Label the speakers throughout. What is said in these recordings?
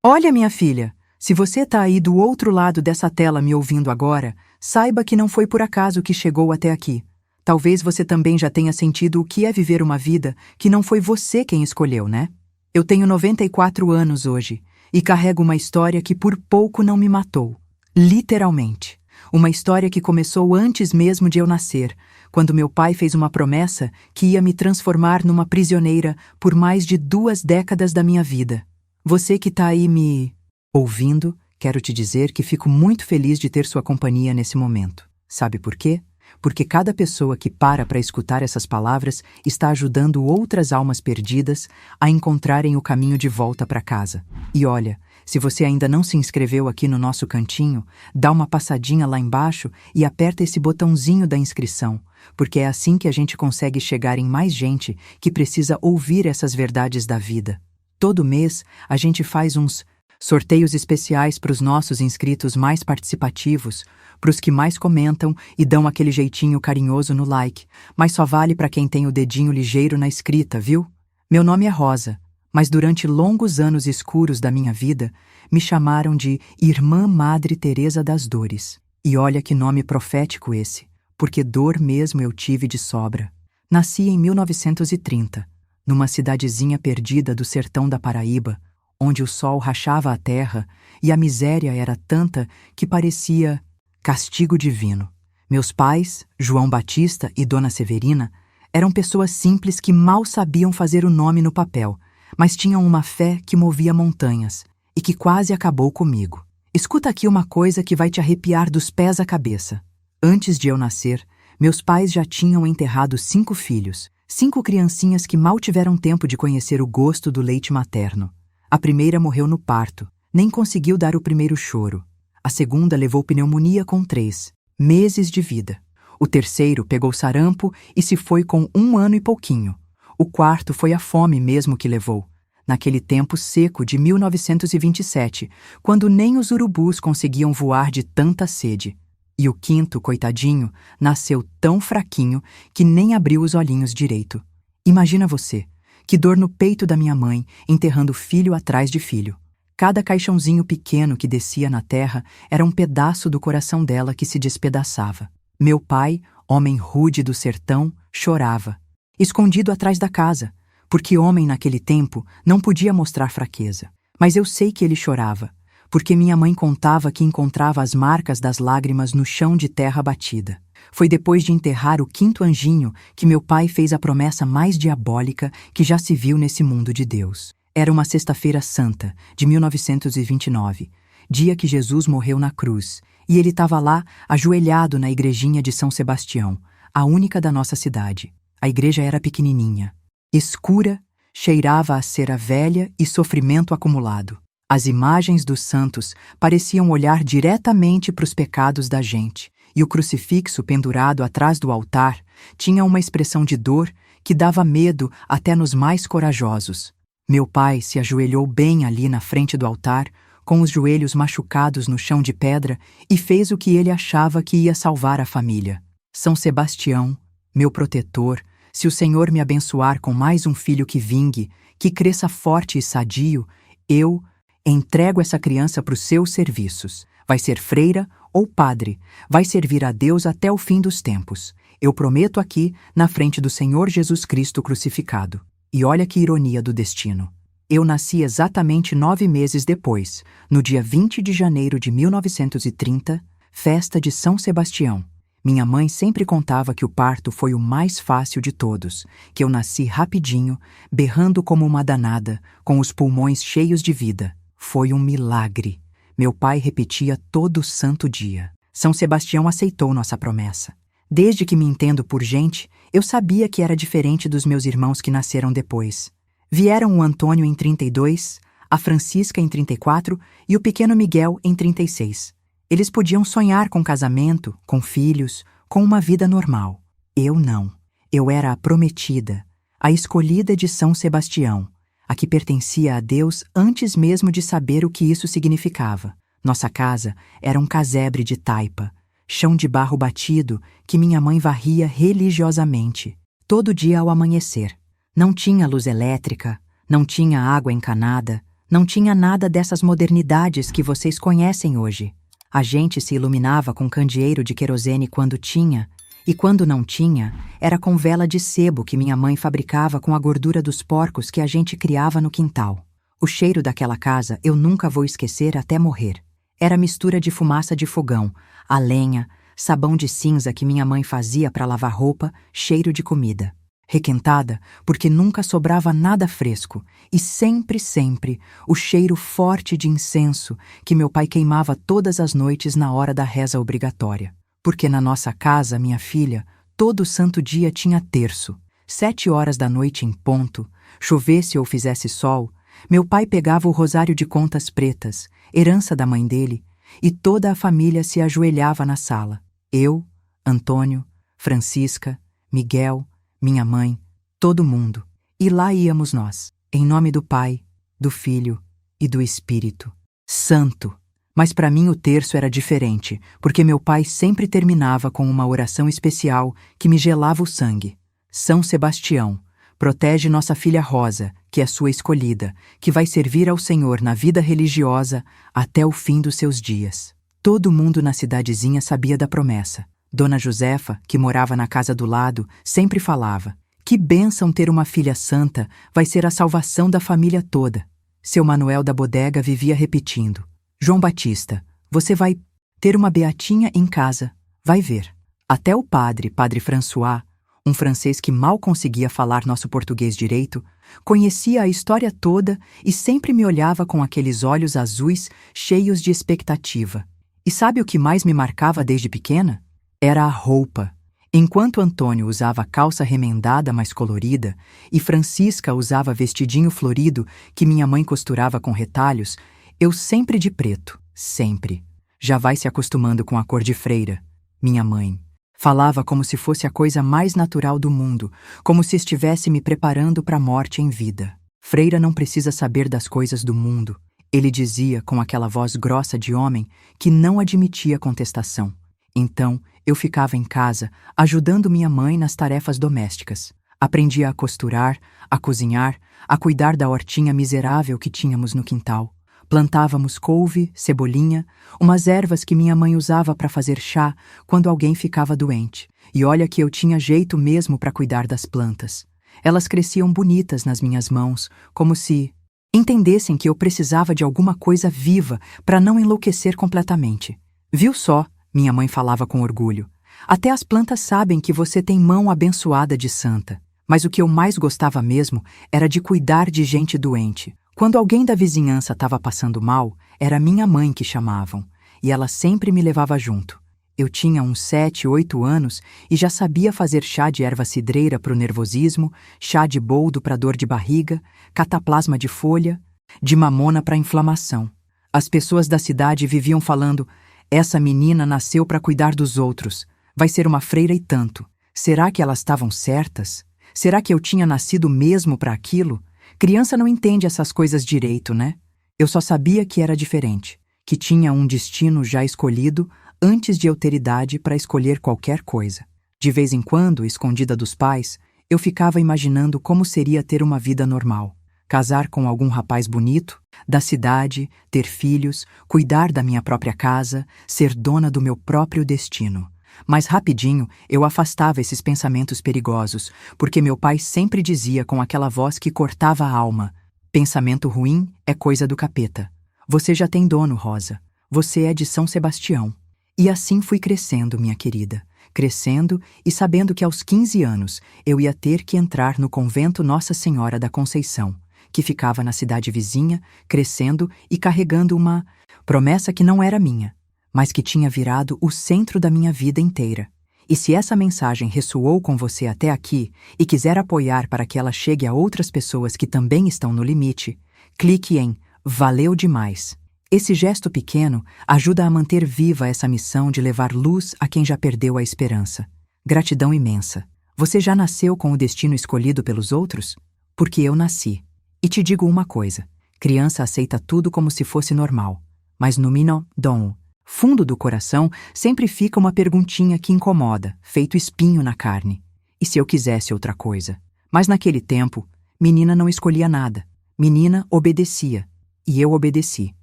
Speaker 1: Olha, minha filha, se você está aí do outro lado dessa tela me ouvindo agora, saiba que não foi por acaso que chegou até aqui. Talvez você também já tenha sentido o que é viver uma vida que não foi você quem escolheu, né? Eu tenho 94 anos hoje e carrego uma história que por pouco não me matou. Literalmente. Uma história que começou antes mesmo de eu nascer, quando meu pai fez uma promessa que ia me transformar numa prisioneira por mais de 2 décadas da minha vida. Você que está aí me ouvindo, quero te dizer que fico muito feliz de ter sua companhia nesse momento. Sabe por quê? Porque cada pessoa que para escutar essas palavras está ajudando outras almas perdidas a encontrarem o caminho de volta para casa. E olha, se você ainda não se inscreveu aqui no nosso cantinho, dá uma passadinha lá embaixo e aperta esse botãozinho da inscrição, porque é assim que a gente consegue chegar em mais gente que precisa ouvir essas verdades da vida. Todo mês, a gente faz uns sorteios especiais para os nossos inscritos mais participativos, para os que mais comentam e dão aquele jeitinho carinhoso no like, mas só vale para quem tem o dedinho ligeiro na escrita, viu? Meu nome é Rosa, mas durante longos anos escuros da minha vida, me chamaram de Irmã Madre Teresa das Dores. E olha que nome profético esse, porque dor mesmo eu tive de sobra. Nasci em 1930. Numa cidadezinha perdida do sertão da Paraíba, onde o sol rachava a terra e a miséria era tanta que parecia castigo divino. Meus pais, João Batista e Dona Severina, eram pessoas simples que mal sabiam fazer o nome no papel, mas tinham uma fé que movia montanhas e que quase acabou comigo. Escuta aqui uma coisa que vai te arrepiar dos pés à cabeça. Antes de eu nascer, meus pais já tinham enterrado 5 filhos. 5 criancinhas que mal tiveram tempo de conhecer o gosto do leite materno. A primeira morreu no parto, nem conseguiu dar o primeiro choro. A segunda levou pneumonia com 3 meses de vida. O terceiro pegou sarampo e se foi com 1 ano e pouquinho. O quarto foi a fome mesmo que levou, naquele tempo seco de 1927, quando nem os urubus conseguiam voar de tanta sede. E o quinto, coitadinho, nasceu tão fraquinho que nem abriu os olhinhos direito. Imagina você, que dor no peito da minha mãe, enterrando filho atrás de filho. Cada caixãozinho pequeno que descia na terra era um pedaço do coração dela que se despedaçava. Meu pai, homem rude do sertão, chorava, escondido atrás da casa, porque homem naquele tempo não podia mostrar fraqueza. Mas eu sei que ele chorava, porque minha mãe contava que encontrava as marcas das lágrimas no chão de terra batida. Foi depois de enterrar o 5º anjinho que meu pai fez a promessa mais diabólica que já se viu nesse mundo de Deus. Era uma sexta-feira santa, de 1929, dia que Jesus morreu na cruz, e ele estava lá, ajoelhado na igrejinha de São Sebastião, a única da nossa cidade. A igreja era pequenininha, escura, cheirava a cera velha e sofrimento acumulado. As imagens dos santos pareciam olhar diretamente para os pecados da gente, e o crucifixo pendurado atrás do altar tinha uma expressão de dor que dava medo até nos mais corajosos. Meu pai se ajoelhou bem ali na frente do altar, com os joelhos machucados no chão de pedra, e fez o que ele achava que ia salvar a família. São Sebastião, meu protetor, se o Senhor me abençoar com mais um filho que vingue, que cresça forte e sadio, eu entrego essa criança para os seus serviços. Vai ser freira ou padre, vai servir a Deus até o fim dos tempos. Eu prometo aqui, na frente do Senhor Jesus Cristo crucificado. E olha que ironia do destino. Eu nasci exatamente 9 meses depois, no dia 20 de janeiro de 1930, festa de São Sebastião. Minha mãe sempre contava que o parto foi o mais fácil de todos, que eu nasci rapidinho, berrando como uma danada, com os pulmões cheios de vida. Foi um milagre. Meu pai repetia todo santo dia. São Sebastião aceitou nossa promessa. Desde que me entendo por gente, eu sabia que era diferente dos meus irmãos que nasceram depois. Vieram o Antônio em 32, a Francisca em 34 e o pequeno Miguel em 36. Eles podiam sonhar com casamento, com filhos, com uma vida normal. Eu não. Eu era a prometida, a escolhida de São Sebastião, a que pertencia a Deus antes mesmo de saber o que isso significava. Nossa casa era um casebre de taipa, chão de barro batido que minha mãe varria religiosamente, todo dia ao amanhecer. Não tinha luz elétrica, não tinha água encanada, Não tinha nada dessas modernidades que vocês conhecem hoje. A gente se iluminava com candeeiro de querosene quando tinha, e quando não tinha, era com vela de sebo que minha mãe fabricava com a gordura dos porcos que a gente criava no quintal. O cheiro daquela casa eu nunca vou esquecer até morrer. Era mistura de fumaça de fogão, a lenha, sabão de cinza que minha mãe fazia para lavar roupa, cheiro de comida. Requentada, porque nunca sobrava nada fresco, e sempre, o cheiro forte de incenso que meu pai queimava todas as noites na hora da reza obrigatória. Porque na nossa casa, minha filha, todo santo dia tinha terço. 7 horas da noite em ponto, chovesse ou fizesse sol, meu pai pegava o rosário de contas pretas, herança da mãe dele, e toda a família se ajoelhava na sala. Eu, Antônio, Francisca, Miguel, minha mãe, todo mundo. E lá íamos nós, em nome do Pai, do Filho e do Espírito Santo. Mas para mim o terço era diferente, porque meu pai sempre terminava com uma oração especial que me gelava o sangue. São Sebastião, protege nossa filha Rosa, que é sua escolhida, que vai servir ao Senhor na vida religiosa até o fim dos seus dias. Todo mundo na cidadezinha sabia da promessa. Dona Josefa, que morava na casa do lado, sempre falava: que bênção ter uma filha santa, vai ser a salvação da família toda. Seu Manuel da bodega vivia repetindo: João Batista, você vai ter uma beatinha em casa, vai ver. Até o Padre François, um francês que mal conseguia falar nosso português direito, conhecia a história toda e sempre me olhava com aqueles olhos azuis cheios de expectativa. E sabe o que mais me marcava desde pequena? Era a roupa. Enquanto Antônio usava calça remendada mais colorida e Francisca usava vestidinho florido que minha mãe costurava com retalhos, eu sempre de preto, sempre. Já vai se acostumando com a cor de freira. Minha mãe falava como se fosse a coisa mais natural do mundo, como se estivesse me preparando para a morte em vida. Freira não precisa saber das coisas do mundo. Ele dizia com aquela voz grossa de homem que não admitia contestação. Então, eu ficava em casa, ajudando minha mãe nas tarefas domésticas. Aprendia a costurar, a cozinhar, a cuidar da hortinha miserável que tínhamos no quintal. Plantávamos couve, cebolinha, umas ervas que minha mãe usava para fazer chá quando alguém ficava doente. E olha que eu tinha jeito mesmo para cuidar das plantas. Elas cresciam bonitas nas minhas mãos, como se entendessem que eu precisava de alguma coisa viva para não enlouquecer completamente. Viu só? Minha mãe falava com orgulho. Até as plantas sabem que você tem mão abençoada de santa. Mas o que eu mais gostava mesmo era de cuidar de gente doente. Quando alguém da vizinhança estava passando mal, era minha mãe que chamavam, e ela sempre me levava junto. Eu tinha uns 7, 8 anos e já sabia fazer chá de erva cidreira para o nervosismo, chá de boldo para dor de barriga, cataplasma de folha, de mamona para inflamação. As pessoas da cidade viviam falando: essa menina nasceu para cuidar dos outros, vai ser uma freira e tanto. Será que elas estavam certas? Será que eu tinha nascido mesmo para aquilo? Criança não entende essas coisas direito, né? Eu só sabia que era diferente, que tinha um destino já escolhido antes de eu ter idade para escolher qualquer coisa. De vez em quando, escondida dos pais, eu ficava imaginando como seria ter uma vida normal. Casar com algum rapaz bonito, da cidade, ter filhos, cuidar da minha própria casa, ser dona do meu próprio destino. Mas rapidinho eu afastava esses pensamentos perigosos, porque meu pai sempre dizia com aquela voz que cortava a alma: pensamento ruim é coisa do capeta. Você já tem dono, Rosa. Você é de São Sebastião. E assim fui crescendo, minha querida. Crescendo e sabendo que aos 15 anos eu ia ter que entrar no convento Nossa Senhora da Conceição, que ficava na cidade vizinha, crescendo e carregando uma promessa que não era minha, mas que tinha virado o centro da minha vida inteira. E se essa mensagem ressoou com você até aqui e quiser apoiar para que ela chegue a outras pessoas que também estão no limite, clique em Valeu demais. Esse gesto pequeno ajuda a manter viva essa missão de levar luz a quem já perdeu a esperança. Gratidão imensa. Você já nasceu com o destino escolhido pelos outros? Porque eu nasci. E te digo uma coisa: criança aceita tudo como se fosse normal. Mas no dom, fundo do coração, sempre fica uma perguntinha que incomoda, feito espinho na carne. E se eu quisesse outra coisa? Mas naquele tempo, menina não escolhia nada. Menina obedecia. E eu obedeci,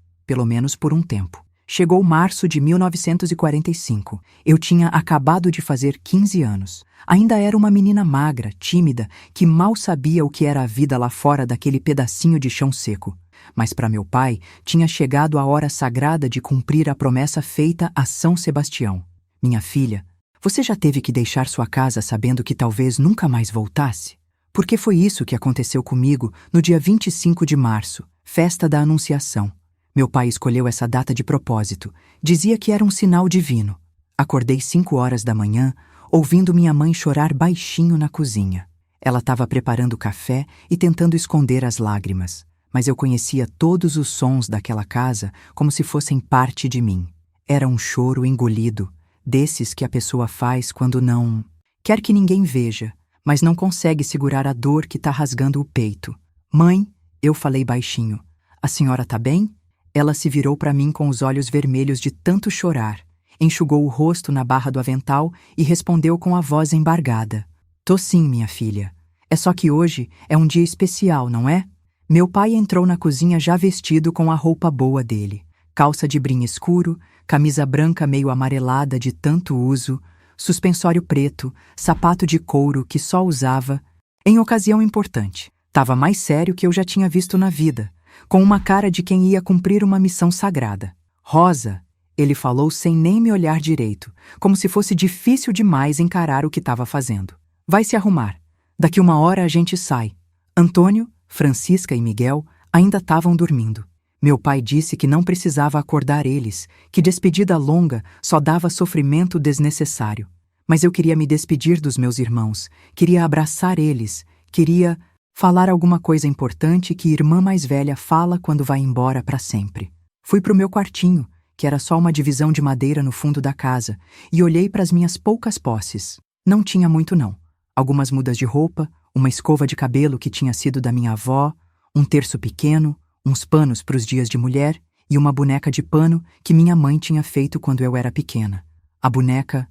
Speaker 1: pelo menos por um tempo. Chegou março de 1945. Eu tinha acabado de fazer 15 anos. Ainda era uma menina magra, tímida, que mal sabia o que era a vida lá fora daquele pedacinho de chão seco. Mas para meu pai, tinha chegado a hora sagrada de cumprir a promessa feita a São Sebastião. Minha filha, você já teve que deixar sua casa sabendo que talvez nunca mais voltasse? Porque foi isso que aconteceu comigo no dia 25 de março, festa da Anunciação. Meu pai escolheu essa data de propósito. Dizia que era um sinal divino. Acordei 5 horas da manhã, ouvindo minha mãe chorar baixinho na cozinha. Ela estava preparando café e tentando esconder as lágrimas, mas eu conhecia todos os sons daquela casa como se fossem parte de mim. Era um choro engolido, desses que a pessoa faz quando não quer que ninguém veja, mas não consegue segurar a dor que está rasgando o peito. Mãe, eu falei baixinho, a senhora tá bem? Ela se virou para mim com os olhos vermelhos de tanto chorar, enxugou o rosto na barra do avental e respondeu com a voz embargada. Tô sim, minha filha. É só que hoje é um dia especial, não é? Meu pai entrou na cozinha já vestido com a roupa boa dele. Calça de brim escuro, camisa branca meio amarelada de tanto uso, suspensório preto, sapato de couro que só usava em ocasião importante. Tava mais sério que eu já tinha visto na vida, com uma cara de quem ia cumprir uma missão sagrada. Rosa, ele falou sem nem me olhar direito, como se fosse difícil demais encarar o que estava fazendo. Vai se arrumar. Daqui uma hora a gente sai. Antônio, Francisca e Miguel ainda estavam dormindo. Meu pai disse que não precisava acordar eles, que despedida longa só dava sofrimento desnecessário. Mas eu queria me despedir dos meus irmãos, queria abraçar eles, queria falar alguma coisa importante que irmã mais velha fala quando vai embora para sempre. Fui pro meu quartinho, que era só uma divisão de madeira no fundo da casa, e olhei para as minhas poucas posses. Não tinha muito não. Algumas mudas de roupa, uma escova de cabelo que tinha sido da minha avó, um terço pequeno, uns panos para os dias de mulher e uma boneca de pano que minha mãe tinha feito quando eu era pequena. A boneca...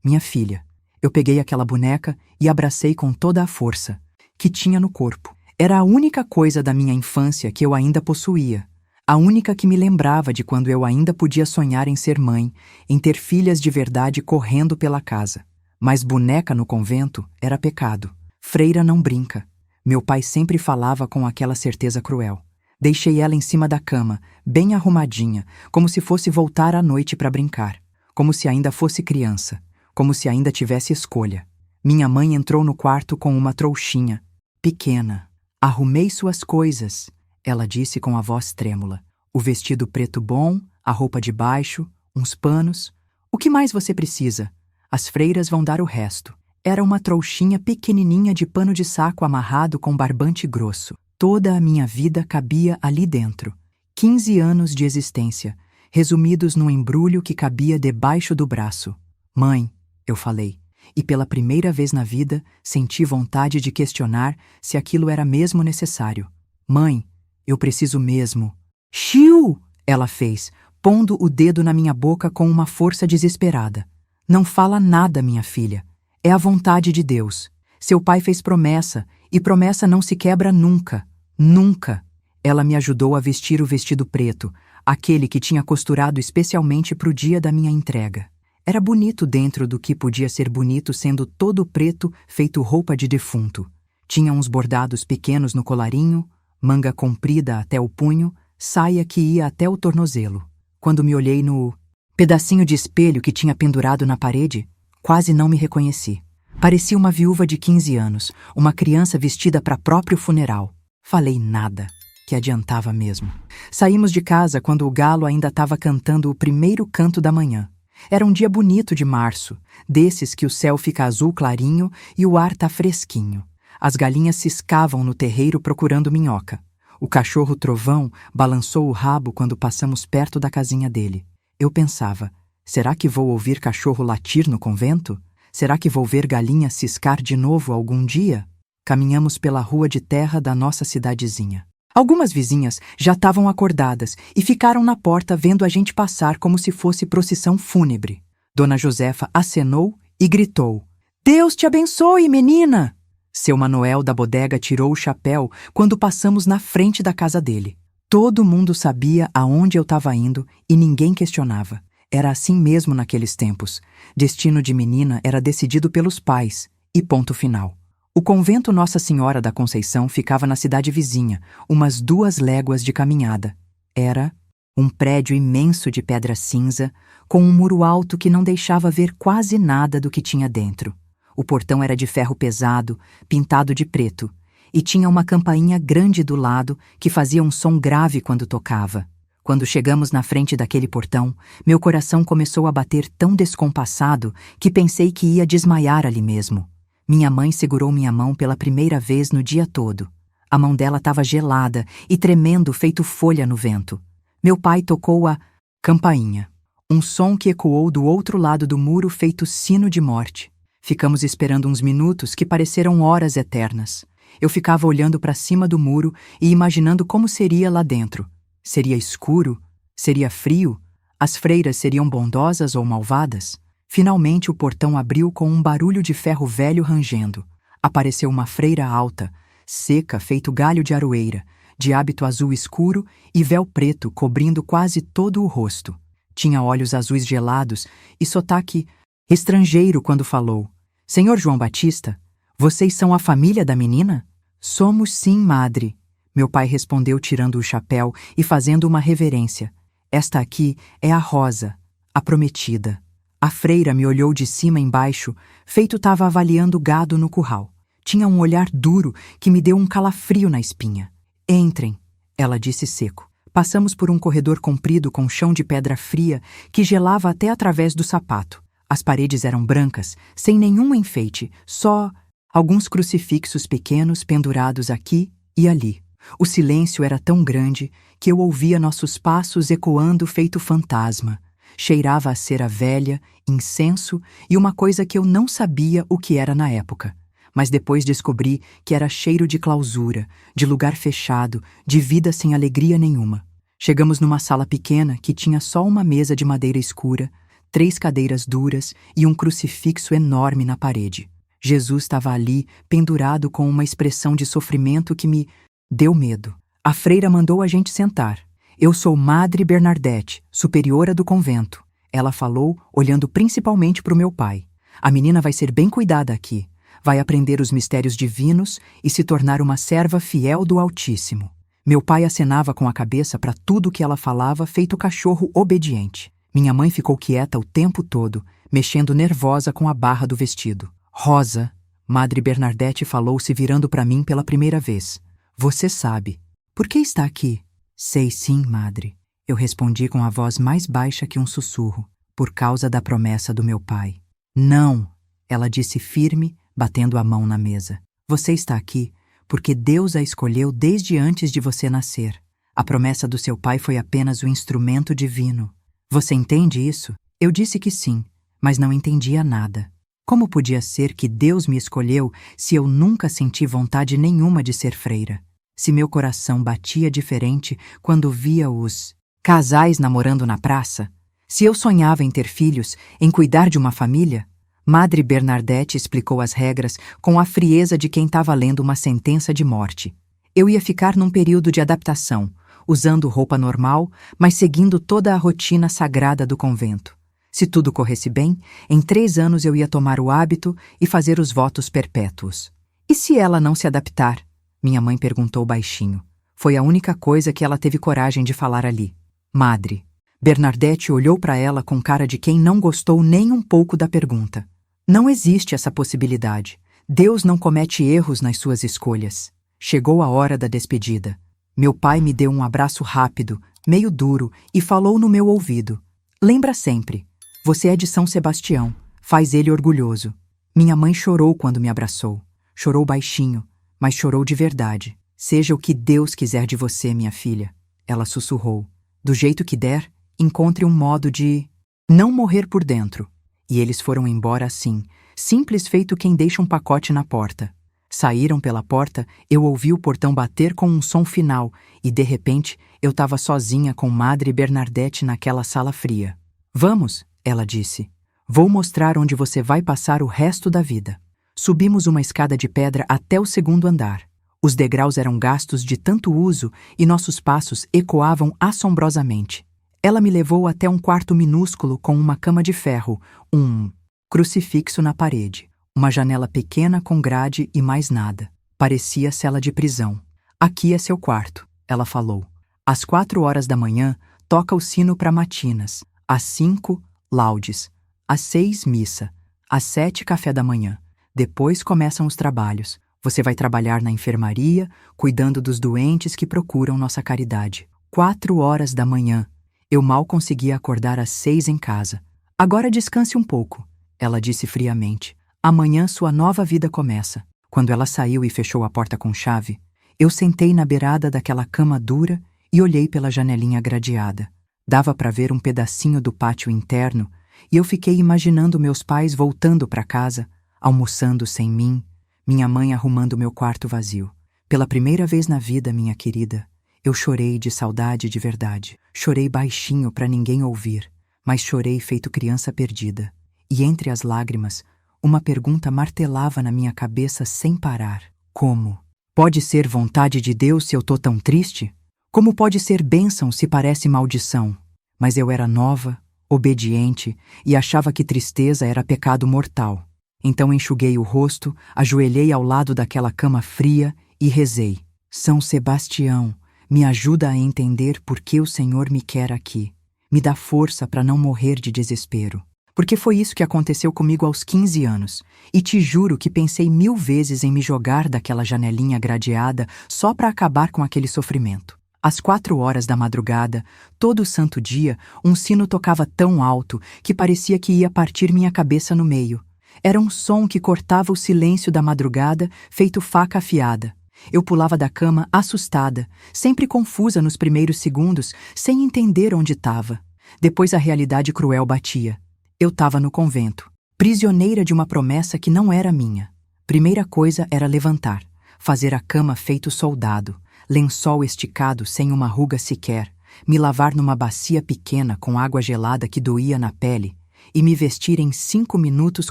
Speaker 1: minha filha. Eu peguei aquela boneca e abracei com toda a força que tinha no corpo. Era a única coisa da minha infância que eu ainda possuía. A única que me lembrava de quando eu ainda podia sonhar em ser mãe, em ter filhas de verdade correndo pela casa. Mas boneca no convento era pecado. Freira não brinca. Meu pai sempre falava com aquela certeza cruel. Deixei ela em cima da cama, bem arrumadinha, como se fosse voltar à noite para brincar. Como se ainda fosse criança. Como se ainda tivesse escolha. Minha mãe entrou no quarto com uma trouxinha. Pequena. Arrumei suas coisas, ela disse com a voz trêmula. O vestido preto bom, a roupa de baixo, uns panos. O que mais você precisa? As freiras vão dar o resto. Era uma trouxinha pequenininha de pano de saco amarrado com barbante grosso. Toda a minha vida cabia ali dentro. 15 anos de existência, resumidos num embrulho que cabia debaixo do braço. Mãe, eu falei, e pela primeira vez na vida senti vontade de questionar se aquilo era mesmo necessário. Mãe, eu preciso mesmo. Xiu! Ela fez, pondo o dedo na minha boca com uma força desesperada. Não fala nada, minha filha. É a vontade de Deus. Seu pai fez promessa, e promessa não se quebra nunca. Nunca. Ela me ajudou a vestir o vestido preto, aquele que tinha costurado especialmente para o dia da minha entrega. Era bonito dentro do que podia ser bonito sendo todo preto, feito roupa de defunto. Tinha uns bordados pequenos no colarinho, manga comprida até o punho, saia que ia até o tornozelo. Quando me olhei no pedacinho de espelho que tinha pendurado na parede, quase não me reconheci. Parecia uma viúva de 15 anos, uma criança vestida para próprio funeral. Falei nada, que adiantava mesmo. Saímos de casa quando o galo ainda estava cantando o primeiro canto da manhã. Era um dia bonito de março, desses que o céu fica azul clarinho e o ar tá fresquinho. As galinhas ciscavam no terreiro procurando minhoca. O cachorro Trovão balançou o rabo quando passamos perto da casinha dele. Eu pensava, será que vou ouvir cachorro latir no convento? Será que vou ver galinha ciscar de novo algum dia? Caminhamos pela rua de terra da nossa cidadezinha. Algumas vizinhas já estavam acordadas e ficaram na porta vendo a gente passar como se fosse procissão fúnebre. Dona Josefa acenou e gritou: "Deus te abençoe, menina!" Seu Manoel da bodega tirou o chapéu quando passamos na frente da casa dele. Todo mundo sabia aonde eu estava indo e ninguém questionava. Era assim mesmo naqueles tempos. Destino de menina era decidido pelos pais, e ponto final. O convento Nossa Senhora da Conceição ficava na cidade vizinha, umas 2 léguas de caminhada. Era um prédio imenso de pedra cinza, com um muro alto que não deixava ver quase nada do que tinha dentro. O portão era de ferro pesado, pintado de preto, e tinha uma campainha grande do lado que fazia um som grave quando tocava. Quando chegamos na frente daquele portão, meu coração começou a bater tão descompassado que pensei que ia desmaiar ali mesmo. Minha mãe segurou minha mão pela primeira vez no dia todo. A mão dela estava gelada e tremendo feito folha no vento. Meu pai tocou a campainha. Um som que ecoou do outro lado do muro feito sino de morte. Ficamos esperando uns minutos que pareceram horas eternas. Eu ficava olhando para cima do muro e imaginando como seria lá dentro. Seria escuro? Seria frio? As freiras seriam bondosas ou malvadas? Finalmente o portão abriu com um barulho de ferro velho rangendo. Apareceu uma freira alta, seca feito galho de aroeira, de hábito azul escuro e véu preto cobrindo quase todo o rosto. Tinha olhos azuis gelados e sotaque estrangeiro quando falou. Senhor João Batista, vocês são a família da menina? Somos sim, madre. Meu pai respondeu tirando o chapéu e fazendo uma reverência. Esta aqui é a Rosa, a prometida. A freira me olhou de cima embaixo, feito estava avaliando gado no curral. Tinha um olhar duro que me deu um calafrio na espinha. Entrem, ela disse seco. Passamos por um corredor comprido com chão de pedra fria que gelava até através do sapato. As paredes eram brancas, sem nenhum enfeite, só alguns crucifixos pequenos pendurados aqui e ali. O silêncio era tão grande que eu ouvia nossos passos ecoando feito fantasma. Cheirava a cera velha, incenso e uma coisa que eu não sabia o que era na época. Mas depois descobri que era cheiro de clausura, de lugar fechado, de vida sem alegria nenhuma. Chegamos numa sala pequena que tinha só uma mesa de madeira escura, 3 cadeiras duras e um crucifixo enorme na parede. Jesus estava ali, pendurado com uma expressão de sofrimento que me deu medo. A freira mandou a gente sentar. Eu sou Madre Bernardete, superiora do convento. Ela falou, olhando principalmente para o meu pai. A menina vai ser bem cuidada aqui. Vai aprender os mistérios divinos e se tornar uma serva fiel do Altíssimo. Meu pai acenava com a cabeça para tudo que ela falava, feito cachorro obediente. Minha mãe ficou quieta o tempo todo, mexendo nervosa com a barra do vestido. Rosa, Madre Bernardete falou se virando para mim pela primeira vez. Você sabe. Por que está aqui? Sei sim, madre. Eu respondi com a voz mais baixa que um sussurro, por causa da promessa do meu pai. Não, ela disse firme, batendo a mão na mesa. Você está aqui porque Deus a escolheu desde antes de você nascer. A promessa do seu pai foi apenas o instrumento divino. Você entende isso? Eu disse que sim, mas não entendia nada. Como podia ser que Deus me escolheu se eu nunca senti vontade nenhuma de ser freira? Se meu coração batia diferente quando via os casais namorando na praça? Se eu sonhava em ter filhos, em cuidar de uma família? Madre Bernardete explicou as regras com a frieza de quem estava lendo uma sentença de morte. Eu ia ficar num período de adaptação, usando roupa normal, mas seguindo toda a rotina sagrada do convento. Se tudo corresse bem, em 3 anos eu ia tomar o hábito e fazer os votos perpétuos. E se ela não se adaptar? Minha mãe perguntou baixinho. Foi a única coisa que ela teve coragem de falar ali. Madre. Bernardete olhou para ela com cara de quem não gostou nem um pouco da pergunta. Não existe essa possibilidade. Deus não comete erros nas suas escolhas. Chegou a hora da despedida. Meu pai me deu um abraço rápido, meio duro, e falou no meu ouvido. Lembra sempre, você é de São Sebastião, faz ele orgulhoso. Minha mãe chorou quando me abraçou. Chorou baixinho, mas chorou de verdade. Seja o que Deus quiser de você, minha filha. Ela sussurrou. Do jeito que der, encontre um modo de não morrer por dentro. E eles foram embora assim, simples feito quem deixa um pacote na porta. Saíram pela porta, eu ouvi o portão bater com um som final e, de repente, eu estava sozinha com Madre Bernardete naquela sala fria. Vamos, ela disse. Vou mostrar onde você vai passar o resto da vida. Subimos uma escada de pedra até o 2º andar. Os degraus eram gastos de tanto uso e nossos passos ecoavam assombrosamente. Ela me levou até um quarto minúsculo com uma cama de ferro, um crucifixo na parede, uma janela pequena com grade e mais nada. Parecia cela de prisão. Aqui é seu quarto, ela falou. Às 4 horas da manhã, toca o sino para matinas. Às 5, laudes. Às 6, missa. Às 7, café da manhã. Depois começam os trabalhos. Você vai trabalhar na enfermaria, cuidando dos doentes que procuram nossa caridade. 4 horas da manhã. Eu mal conseguia acordar às 6 em casa. Agora descanse um pouco, ela disse friamente. Amanhã sua nova vida começa. Quando ela saiu e fechou a porta com chave, eu sentei na beirada daquela cama dura e olhei pela janelinha gradeada. Dava para ver um pedacinho do pátio interno e eu fiquei imaginando meus pais voltando para casa, almoçando sem mim, minha mãe arrumando meu quarto vazio. Pela primeira vez na vida, minha querida, eu chorei de saudade de verdade. Chorei baixinho para ninguém ouvir, mas chorei feito criança perdida. E entre as lágrimas, uma pergunta martelava na minha cabeça sem parar. Como? Pode ser vontade de Deus se eu tô tão triste? Como pode ser bênção se parece maldição? Mas eu era nova, obediente e achava que tristeza era pecado mortal. Então enxuguei o rosto, ajoelhei ao lado daquela cama fria e rezei. São Sebastião, me ajuda a entender por que o Senhor me quer aqui. Me dá força para não morrer de desespero. Porque foi isso que aconteceu comigo aos 15 anos. E te juro que pensei 1000 vezes em me jogar daquela janelinha gradeada só para acabar com aquele sofrimento. Às 4 horas da madrugada, todo santo dia, um sino tocava tão alto que parecia que ia partir minha cabeça no meio. Era um som que cortava o silêncio da madrugada, feito faca afiada. Eu pulava da cama assustada, sempre confusa nos primeiros segundos, sem entender onde estava. Depois a realidade cruel batia. Eu estava no convento, prisioneira de uma promessa que não era minha. Primeira coisa era levantar, fazer a cama feito soldado, lençol esticado sem uma ruga sequer, me lavar numa bacia pequena com água gelada que doía na pele e me vestir em 5 minutos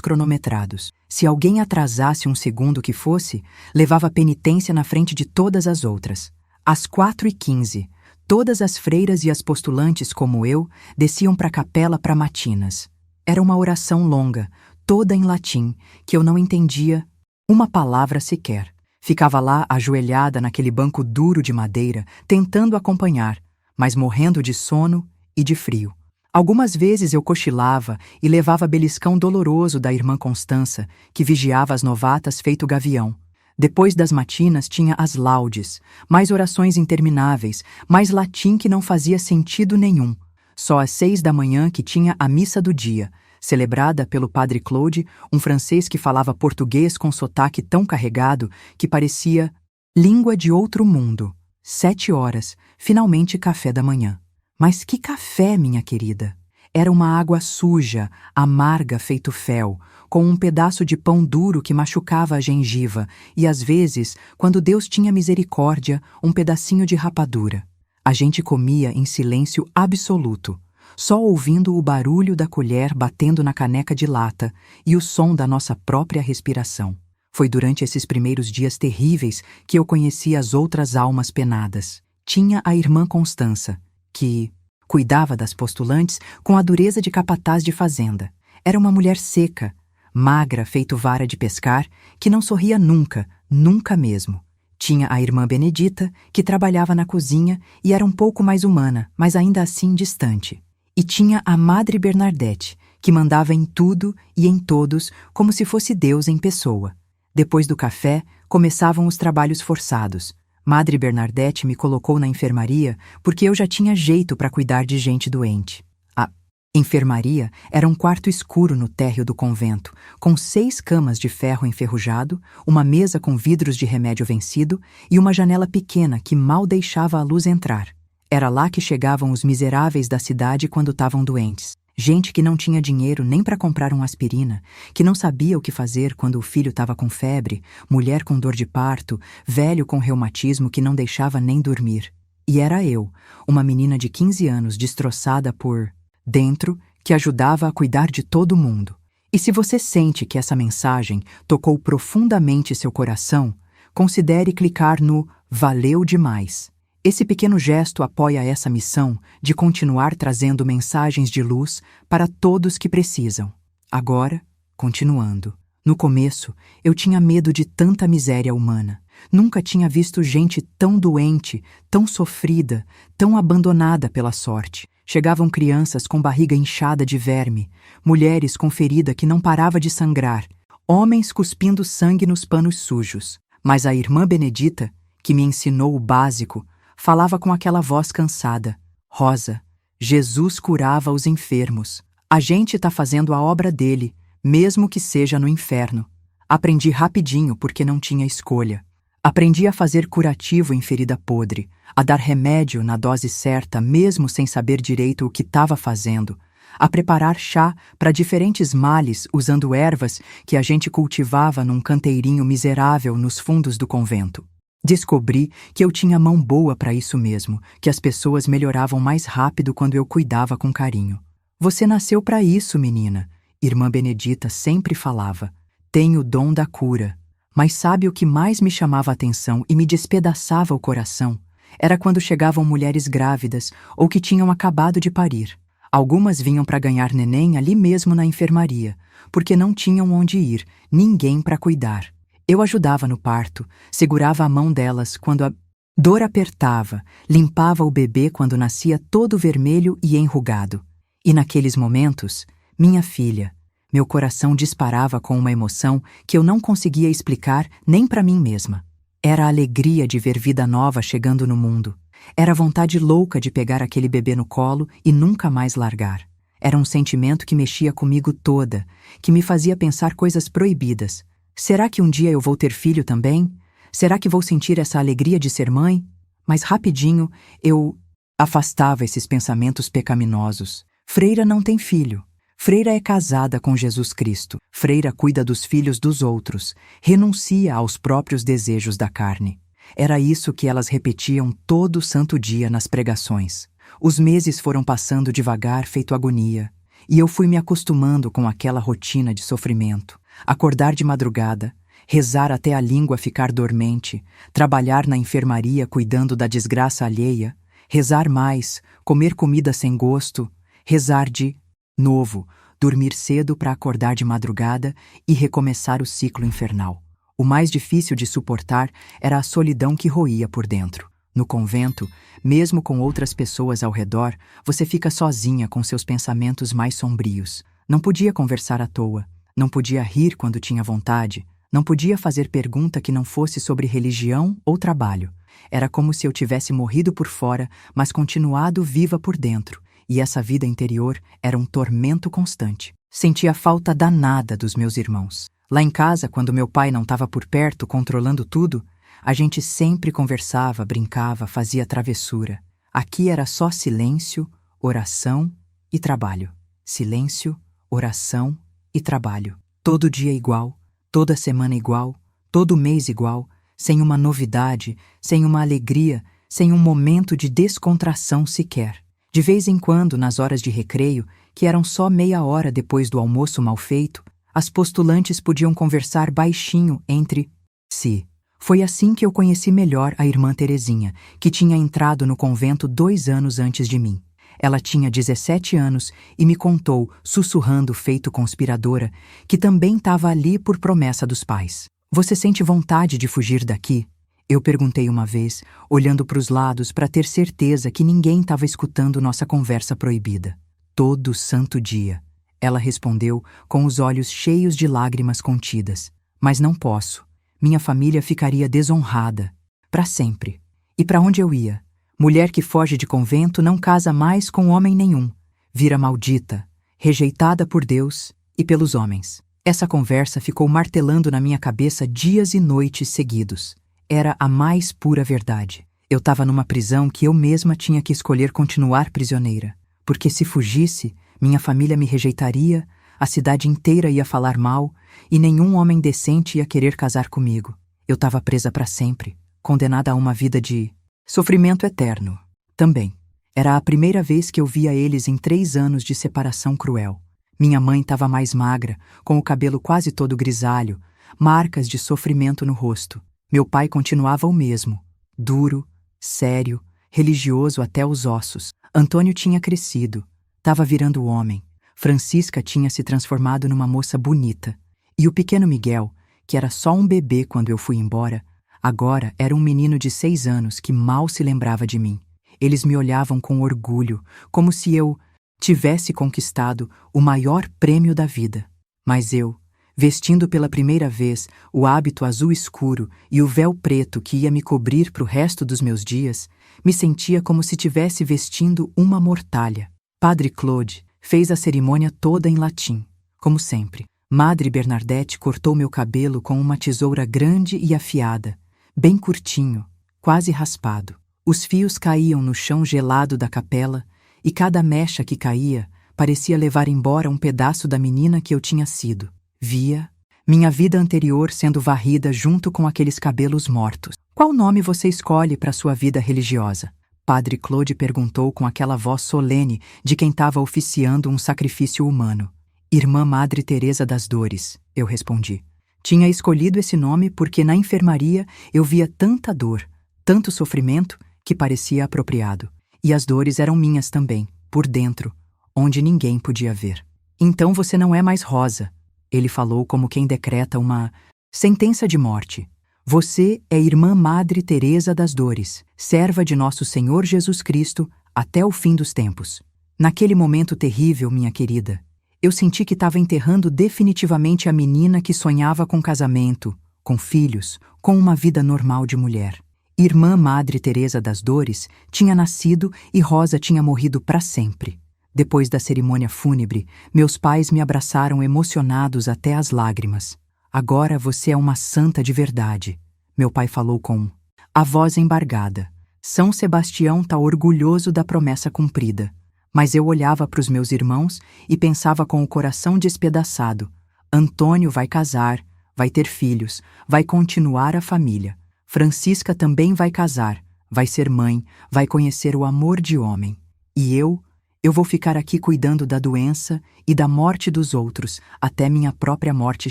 Speaker 1: cronometrados. Se alguém atrasasse um segundo que fosse, levava penitência na frente de todas as outras. Às 4h15, todas as freiras e as postulantes como eu desciam para a capela para matinas. Era uma oração longa, toda em latim, que eu não entendia uma palavra sequer. Ficava lá ajoelhada naquele banco duro de madeira, tentando acompanhar, mas morrendo de sono e de frio. Algumas vezes eu cochilava e levava beliscão doloroso da irmã Constança, que vigiava as novatas feito gavião. Depois das matinas tinha as laudes, mais orações intermináveis, mais latim que não fazia sentido nenhum. Só às 6 da manhã que tinha a missa do dia, celebrada pelo padre Claude, um francês que falava português com sotaque tão carregado que parecia língua de outro mundo. 7 horas, finalmente café da manhã. Mas que café, minha querida! Era uma água suja, amarga feito fel, com um pedaço de pão duro que machucava a gengiva e, às vezes, quando Deus tinha misericórdia, um pedacinho de rapadura. A gente comia em silêncio absoluto, só ouvindo o barulho da colher batendo na caneca de lata e o som da nossa própria respiração. Foi durante esses primeiros dias terríveis que eu conheci as outras almas penadas. Tinha a irmã Constança, que cuidava das postulantes com a dureza de capataz de fazenda. Era uma mulher seca, magra feito vara de pescar, que não sorria nunca, nunca mesmo. Tinha a irmã Benedita, que trabalhava na cozinha e era um pouco mais humana, mas ainda assim distante. E tinha a Madre Bernadette, que mandava em tudo e em todos como se fosse Deus em pessoa. Depois do café, começavam os trabalhos forçados. Madre Bernadette me colocou na enfermaria porque eu já tinha jeito para cuidar de gente doente. A enfermaria era um quarto escuro no térreo do convento, com 6 camas de ferro enferrujado, uma mesa com vidros de remédio vencido e uma janela pequena que mal deixava a luz entrar. Era lá que chegavam os miseráveis da cidade quando estavam doentes. Gente que não tinha dinheiro nem para comprar uma aspirina, que não sabia o que fazer quando o filho estava com febre, mulher com dor de parto, velho com reumatismo que não deixava nem dormir. E era eu, uma menina de 15 anos destroçada por dentro, que ajudava a cuidar de todo mundo. E se você sente que essa mensagem tocou profundamente seu coração, considere clicar no Valeu demais. Esse pequeno gesto apoia essa missão de continuar trazendo mensagens de luz para todos que precisam. Agora, continuando. No começo, eu tinha medo de tanta miséria humana. Nunca tinha visto gente tão doente, tão sofrida, tão abandonada pela sorte. Chegavam crianças com barriga inchada de verme, mulheres com ferida que não parava de sangrar, homens cuspindo sangue nos panos sujos. Mas a irmã Benedita, que me ensinou o básico, falava com aquela voz cansada. Rosa, Jesus curava os enfermos. A gente está fazendo a obra dele, mesmo que seja no inferno. Aprendi rapidinho porque não tinha escolha. Aprendi a fazer curativo em ferida podre, a dar remédio na dose certa mesmo sem saber direito o que estava fazendo, a preparar chá para diferentes males usando ervas que a gente cultivava num canteirinho miserável nos fundos do convento. Descobri que eu tinha mão boa para isso mesmo, que as pessoas melhoravam mais rápido quando eu cuidava com carinho. Você nasceu para isso, menina, irmã Benedita sempre falava. Tem o dom da cura. Mas sabe o que mais me chamava a atenção e me despedaçava o coração? Era quando chegavam mulheres grávidas ou que tinham acabado de parir. Algumas vinham para ganhar neném ali mesmo na enfermaria, porque não tinham onde ir, ninguém para cuidar. Eu ajudava no parto, segurava a mão delas quando a dor apertava, limpava o bebê quando nascia todo vermelho e enrugado. E naqueles momentos, minha filha, meu coração disparava com uma emoção que eu não conseguia explicar nem para mim mesma. Era a alegria de ver vida nova chegando no mundo. Era a vontade louca de pegar aquele bebê no colo e nunca mais largar. Era um sentimento que mexia comigo toda, que me fazia pensar coisas proibidas. Será que um dia eu vou ter filho também? Será que vou sentir essa alegria de ser mãe? Mas rapidinho eu afastava esses pensamentos pecaminosos. Freira não tem filho. Freira é casada com Jesus Cristo. Freira cuida dos filhos dos outros, renuncia aos próprios desejos da carne. Era isso que elas repetiam todo santo dia nas pregações. Os meses foram passando devagar, feito agonia, e eu fui me acostumando com aquela rotina de sofrimento. Acordar de madrugada, rezar até a língua ficar dormente, trabalhar na enfermaria cuidando da desgraça alheia, rezar mais, comer comida sem gosto, rezar de novo, dormir cedo para acordar de madrugada e recomeçar o ciclo infernal. O mais difícil de suportar era a solidão que roía por dentro. No convento, mesmo com outras pessoas ao redor, você fica sozinha com seus pensamentos mais sombrios. Não podia conversar à toa, não podia rir quando tinha vontade, não podia fazer pergunta que não fosse sobre religião ou trabalho. Era como se eu tivesse morrido por fora, mas continuado viva por dentro. E essa vida interior era um tormento constante. Sentia falta danada dos meus irmãos. Lá em casa, quando meu pai não estava por perto controlando tudo, a gente sempre conversava, brincava, fazia travessura. Aqui era só silêncio, oração e trabalho. Silêncio, oração e trabalho. Todo dia igual, toda semana igual, todo mês igual, sem uma novidade, sem uma alegria, sem um momento de descontração sequer. De vez em quando, nas horas de recreio, que eram só meia hora depois do almoço mal feito, as postulantes podiam conversar baixinho entre si. Foi assim que eu conheci melhor a irmã Terezinha, que tinha entrado no convento 2 anos antes de mim. Ela tinha 17 anos e me contou, sussurrando feito conspiradora, que também estava ali por promessa dos pais. Você sente vontade de fugir daqui? Eu perguntei uma vez, olhando para os lados para ter certeza que ninguém estava escutando nossa conversa proibida. Todo santo dia. Ela respondeu com os olhos cheios de lágrimas contidas. Mas não posso. Minha família ficaria desonrada. Para sempre. E para onde eu ia? Mulher que foge de convento não casa mais com homem nenhum. Vira maldita, rejeitada por Deus e pelos homens. Essa conversa ficou martelando na minha cabeça dias e noites seguidos. Era a mais pura verdade. Eu estava numa prisão que eu mesma tinha que escolher continuar prisioneira. Porque se fugisse, minha família me rejeitaria, a cidade inteira ia falar mal e nenhum homem decente ia querer casar comigo. Eu estava presa para sempre, condenada a uma vida de sofrimento eterno. Também. Era a primeira vez que eu via eles em 3 anos de separação cruel. Minha mãe estava mais magra, com o cabelo quase todo grisalho, marcas de sofrimento no rosto. Meu pai continuava o mesmo, duro, sério, religioso até os ossos. Antônio tinha crescido, estava virando homem. Francisca tinha se transformado numa moça bonita. E o pequeno Miguel, que era só um bebê quando eu fui embora, agora era um menino de 6 anos que mal se lembrava de mim. Eles me olhavam com orgulho, como se eu tivesse conquistado o maior prêmio da vida. Mas eu, vestindo pela primeira vez o hábito azul escuro e o véu preto que ia me cobrir para o resto dos meus dias, me sentia como se tivesse vestindo uma mortalha. Padre Claude fez a cerimônia toda em latim, como sempre. Madre Bernadette cortou meu cabelo com uma tesoura grande e afiada, bem curtinho, quase raspado. Os fios caíam no chão gelado da capela e cada mecha que caía parecia levar embora um pedaço da menina que eu tinha sido. Via minha vida anterior sendo varrida junto com aqueles cabelos mortos. Qual nome você escolhe para sua vida religiosa? Padre Claude perguntou com aquela voz solene de quem estava oficiando um sacrifício humano. Irmã Madre Teresa das Dores, eu respondi. Tinha escolhido esse nome porque na enfermaria eu via tanta dor, tanto sofrimento, que parecia apropriado. E as dores eram minhas também, por dentro, onde ninguém podia ver. Então você não é mais Rosa, ele falou como quem decreta uma sentença de morte. Você é Irmã Madre Teresa das Dores, serva de nosso Senhor Jesus Cristo até o fim dos tempos. Naquele momento terrível, minha querida, eu senti que estava enterrando definitivamente a menina que sonhava com casamento, com filhos, com uma vida normal de mulher. Irmã Madre Teresa das Dores tinha nascido e Rosa tinha morrido para sempre. Depois da cerimônia fúnebre, meus pais me abraçaram emocionados até as lágrimas. Agora você é uma santa de verdade, meu pai falou com a voz embargada. São Sebastião está orgulhoso da promessa cumprida. Mas eu olhava para os meus irmãos e pensava com o coração despedaçado. Antônio vai casar, vai ter filhos, vai continuar a família. Francisca também vai casar, vai ser mãe, vai conhecer o amor de homem. E eu vou ficar aqui cuidando da doença e da morte dos outros até minha própria morte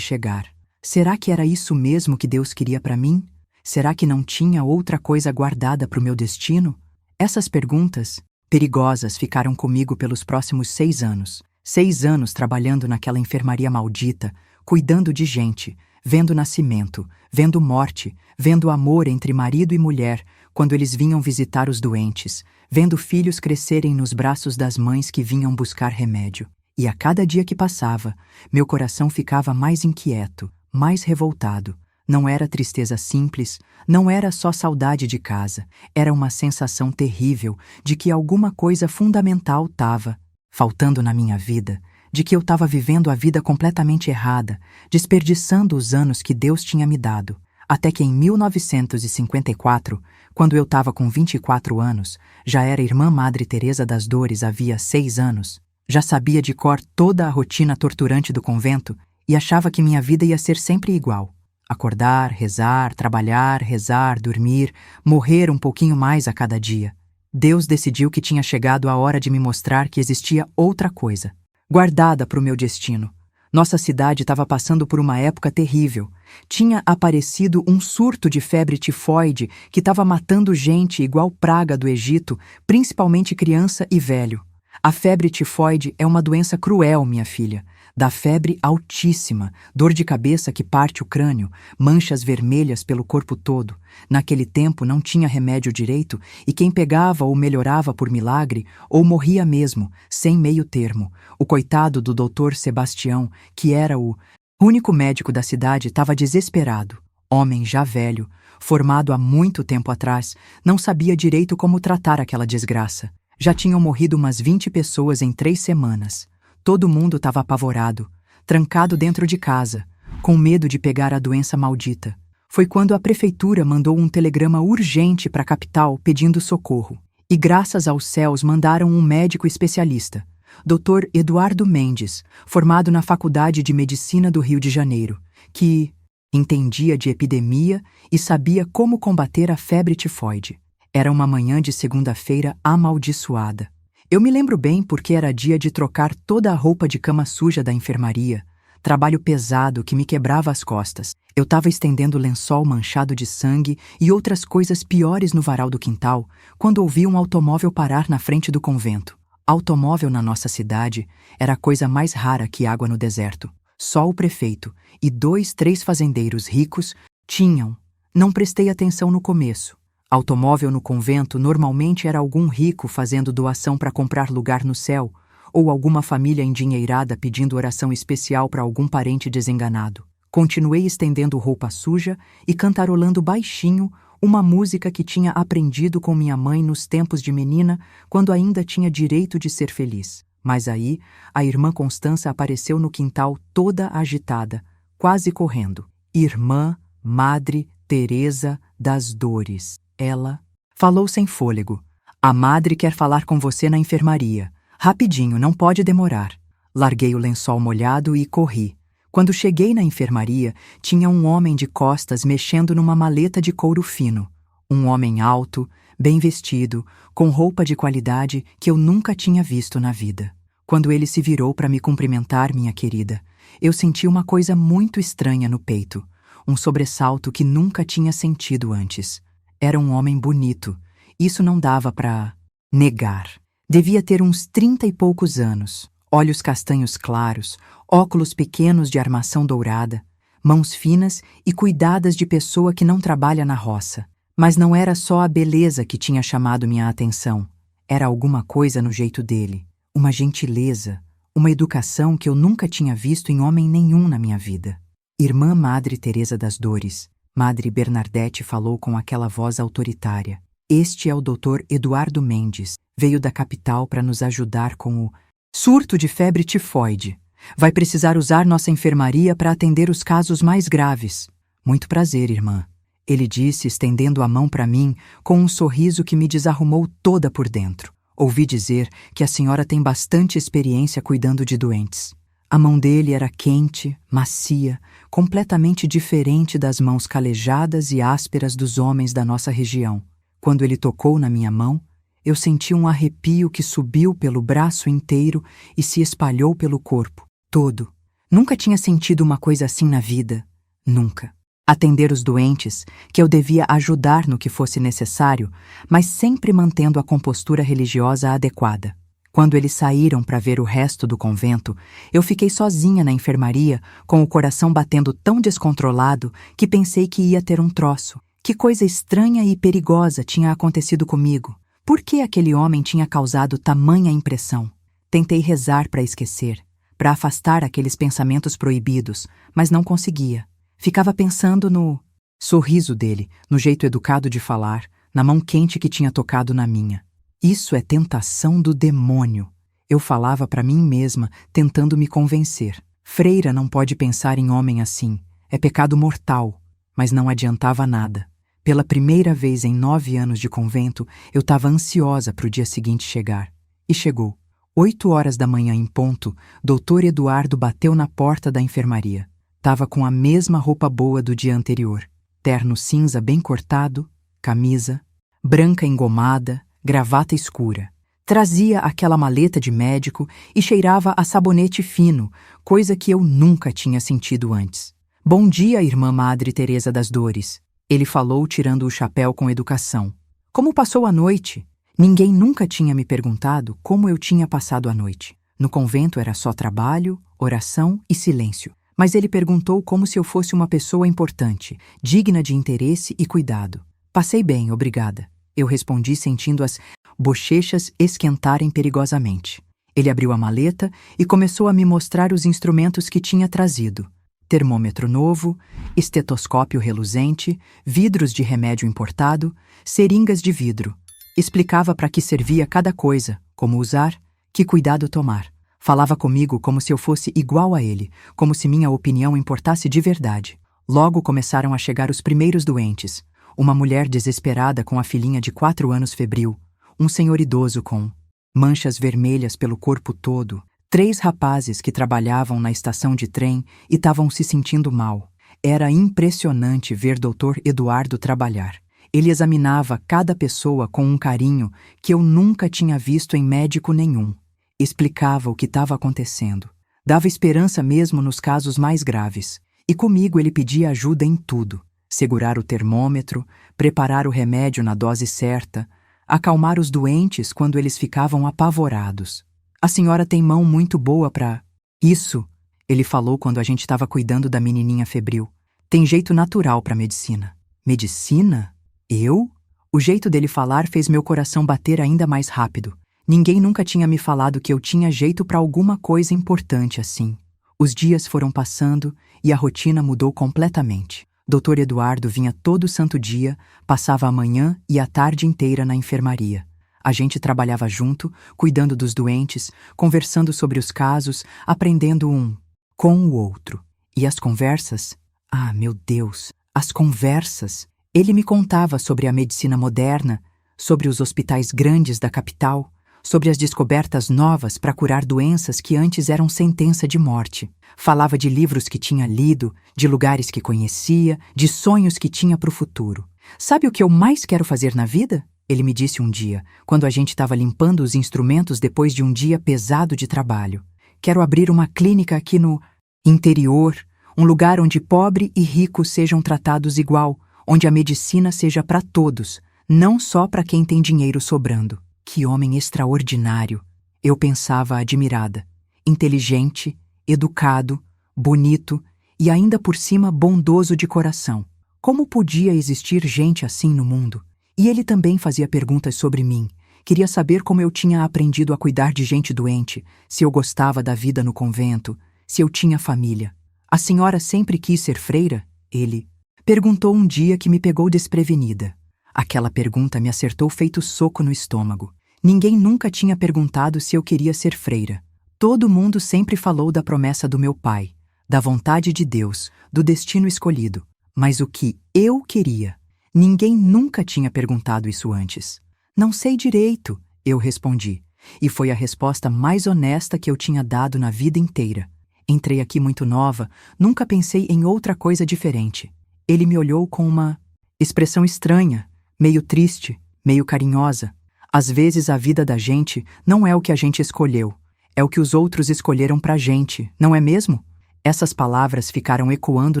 Speaker 1: chegar. Será que era isso mesmo que Deus queria para mim? Será que não tinha outra coisa guardada para o meu destino? Essas perguntas perigosas ficaram comigo pelos próximos 6 anos. 6 anos trabalhando naquela enfermaria maldita, cuidando de gente, vendo nascimento, vendo morte, vendo amor entre marido e mulher quando eles vinham visitar os doentes, vendo filhos crescerem nos braços das mães que vinham buscar remédio. E a cada dia que passava, meu coração ficava mais inquieto, mais revoltado. Não era tristeza simples, não era só saudade de casa, era uma sensação terrível de que alguma coisa fundamental estava faltando na minha vida, de que eu estava vivendo a vida completamente errada, desperdiçando os anos que Deus tinha me dado. Até que em 1954, quando eu estava com 24 anos, já era Irmã Madre Teresa das Dores havia 6 anos, já sabia de cor toda a rotina torturante do convento e achava que minha vida ia ser sempre igual. Acordar, rezar, trabalhar, rezar, dormir, morrer um pouquinho mais a cada dia. Deus decidiu que tinha chegado a hora de me mostrar que existia outra coisa, guardada para o meu destino. Nossa cidade estava passando por uma época terrível. Tinha aparecido um surto de febre tifoide que estava matando gente igual praga do Egito, principalmente criança e velho. A febre tifoide é uma doença cruel, minha filha. Dá febre altíssima, dor de cabeça que parte o crânio, manchas vermelhas pelo corpo todo. Naquele tempo não tinha remédio direito e quem pegava ou melhorava por milagre ou morria mesmo, sem meio termo. O coitado do doutor Sebastião, que era o único médico da cidade, estava desesperado. Homem já velho, formado há muito tempo atrás, não sabia direito como tratar aquela desgraça. Já tinham morrido umas 20 pessoas em 3 semanas. Todo mundo estava apavorado, trancado dentro de casa, com medo de pegar a doença maldita. Foi quando a prefeitura mandou um telegrama urgente para a capital pedindo socorro. E graças aos céus mandaram um médico especialista, Dr. Eduardo Mendes, formado na Faculdade de Medicina do Rio de Janeiro, que entendia de epidemia e sabia como combater a febre tifoide. Era uma manhã de segunda-feira amaldiçoada. Eu me lembro bem porque era dia de trocar toda a roupa de cama suja da enfermaria, trabalho pesado que me quebrava as costas. Eu estava estendendo lençol manchado de sangue e outras coisas piores no varal do quintal, quando ouvi um automóvel parar na frente do convento. Automóvel na nossa cidade era a coisa mais rara que água no deserto. Só o prefeito e 2, 3 fazendeiros ricos tinham. Não prestei atenção no começo. Automóvel no convento normalmente era algum rico fazendo doação para comprar lugar no céu, ou alguma família endinheirada pedindo oração especial para algum parente desenganado. Continuei estendendo roupa suja e cantarolando baixinho uma música que tinha aprendido com minha mãe nos tempos de menina, quando ainda tinha direito de ser feliz. Mas aí, a irmã Constança apareceu no quintal toda agitada, quase correndo. Irmã Madre Teresa das Dores. Ela falou sem fôlego. A madre quer falar com você na enfermaria. Rapidinho, não pode demorar. Larguei o lençol molhado e corri. Quando cheguei na enfermaria, tinha um homem de costas mexendo numa maleta de couro fino. Um homem alto, bem vestido, com roupa de qualidade que eu nunca tinha visto na vida. Quando ele se virou para me cumprimentar, minha querida, eu senti uma coisa muito estranha no peito, um sobressalto que nunca tinha sentido antes. Era um homem bonito, isso não dava para negar. Devia ter uns 30 e poucos anos, olhos castanhos claros, óculos pequenos de armação dourada, mãos finas e cuidadas de pessoa que não trabalha na roça. Mas não era só a beleza que tinha chamado minha atenção. Era alguma coisa no jeito dele, uma gentileza, uma educação que eu nunca tinha visto em homem nenhum na minha vida. Irmã Madre Teresa das Dores, Madre Bernadette falou com aquela voz autoritária. Este é o Dr. Eduardo Mendes. Veio da capital para nos ajudar com o surto de febre tifoide. Vai precisar usar nossa enfermaria para atender os casos mais graves. Muito prazer, irmã. Ele disse, estendendo a mão para mim, com um sorriso que me desarrumou toda por dentro. Ouvi dizer que a senhora tem bastante experiência cuidando de doentes. A mão dele era quente, macia, completamente diferente das mãos calejadas e ásperas dos homens da nossa região. Quando ele tocou na minha mão, eu senti um arrepio que subiu pelo braço inteiro e se espalhou pelo corpo todo. Nunca tinha sentido uma coisa assim na vida. Nunca. Atender os doentes, que eu devia ajudar no que fosse necessário, mas sempre mantendo a compostura religiosa adequada. Quando eles saíram para ver o resto do convento, eu fiquei sozinha na enfermaria, com o coração batendo tão descontrolado que pensei que ia ter um troço. Que coisa estranha e perigosa tinha acontecido comigo. Por que aquele homem tinha causado tamanha impressão? Tentei rezar para esquecer, para afastar aqueles pensamentos proibidos, mas não conseguia. Ficava pensando no sorriso dele, no jeito educado de falar, na mão quente que tinha tocado na minha. Isso é tentação do demônio. Eu falava para mim mesma, tentando me convencer. Freira não pode pensar em homem assim. É pecado mortal. Mas não adiantava nada. Pela primeira vez em 9 anos de convento, eu estava ansiosa para o dia seguinte chegar. E chegou. 8 horas da manhã em ponto, Dr. Eduardo bateu na porta da enfermaria. Tava com a mesma roupa boa do dia anterior. Terno cinza bem cortado, camisa, branca engomada, gravata escura. Trazia aquela maleta de médico e cheirava a sabonete fino, coisa que eu nunca tinha sentido antes. Bom dia, irmã Madre Teresa das Dores. Ele falou tirando o chapéu com educação. Como passou a noite? Ninguém nunca tinha me perguntado como eu tinha passado a noite. No convento era só trabalho, oração e silêncio. Mas ele perguntou como se eu fosse uma pessoa importante, digna de interesse e cuidado. Passei bem, obrigada. Eu respondi sentindo as bochechas esquentarem perigosamente. Ele abriu a maleta e começou a me mostrar os instrumentos que tinha trazido. Termômetro novo, estetoscópio reluzente, vidros de remédio importado, seringas de vidro. Explicava para que servia cada coisa, como usar, que cuidado tomar. Falava comigo como se eu fosse igual a ele, como se minha opinião importasse de verdade. Logo começaram a chegar os primeiros doentes. Uma mulher desesperada com a filhinha de 4 anos febril. Um senhor idoso com manchas vermelhas pelo corpo todo. 3 rapazes que trabalhavam na estação de trem e estavam se sentindo mal. Era impressionante ver Dr. Eduardo trabalhar. Ele examinava cada pessoa com um carinho que eu nunca tinha visto em médico nenhum. Explicava o que estava acontecendo. Dava esperança mesmo nos casos mais graves. E comigo ele pedia ajuda em tudo: segurar o termômetro, preparar o remédio na dose certa, acalmar os doentes quando eles ficavam apavorados. A senhora tem mão muito boa para isso, ele falou quando a gente estava cuidando da menininha febril. Tem jeito natural para medicina. Medicina? Eu? O jeito dele falar fez meu coração bater ainda mais rápido. Ninguém nunca tinha me falado que eu tinha jeito para alguma coisa importante assim. Os dias foram passando e a rotina mudou completamente. Dr. Eduardo vinha todo santo dia, passava a manhã e a tarde inteira na enfermaria. A gente trabalhava junto, cuidando dos doentes, conversando sobre os casos, aprendendo um com o outro. E as conversas? Ah, meu Deus, as conversas! Ele me contava sobre a medicina moderna, sobre os hospitais grandes da capital, sobre as descobertas novas para curar doenças que antes eram sentença de morte. Falava de livros que tinha lido, de lugares que conhecia, de sonhos que tinha para o futuro. Sabe o que eu mais quero fazer na vida? Ele me disse um dia, quando a gente estava limpando os instrumentos depois de um dia pesado de trabalho. Quero abrir uma clínica aqui no interior, um lugar onde pobre e rico sejam tratados igual, onde a medicina seja para todos, não só para quem tem dinheiro sobrando. Que homem extraordinário! Eu pensava admirada. Inteligente, educado, bonito e ainda por cima bondoso de coração. Como podia existir gente assim no mundo? E ele também fazia perguntas sobre mim. Queria saber como eu tinha aprendido a cuidar de gente doente, se eu gostava da vida no convento, se eu tinha família. A senhora sempre quis ser freira? Ele perguntou um dia que me pegou desprevenida. Aquela pergunta me acertou feito soco no estômago. Ninguém nunca tinha perguntado se eu queria ser freira. Todo mundo sempre falou da promessa do meu pai, da vontade de Deus, do destino escolhido. Mas o que eu queria? Ninguém nunca tinha perguntado isso antes. Não sei direito, eu respondi. E foi a resposta mais honesta que eu tinha dado na vida inteira. Entrei aqui muito nova, nunca pensei em outra coisa diferente. Ele me olhou com uma expressão estranha, meio triste, meio carinhosa. Às vezes a vida da gente não é o que a gente escolheu, é o que os outros escolheram pra gente, não é mesmo? Essas palavras ficaram ecoando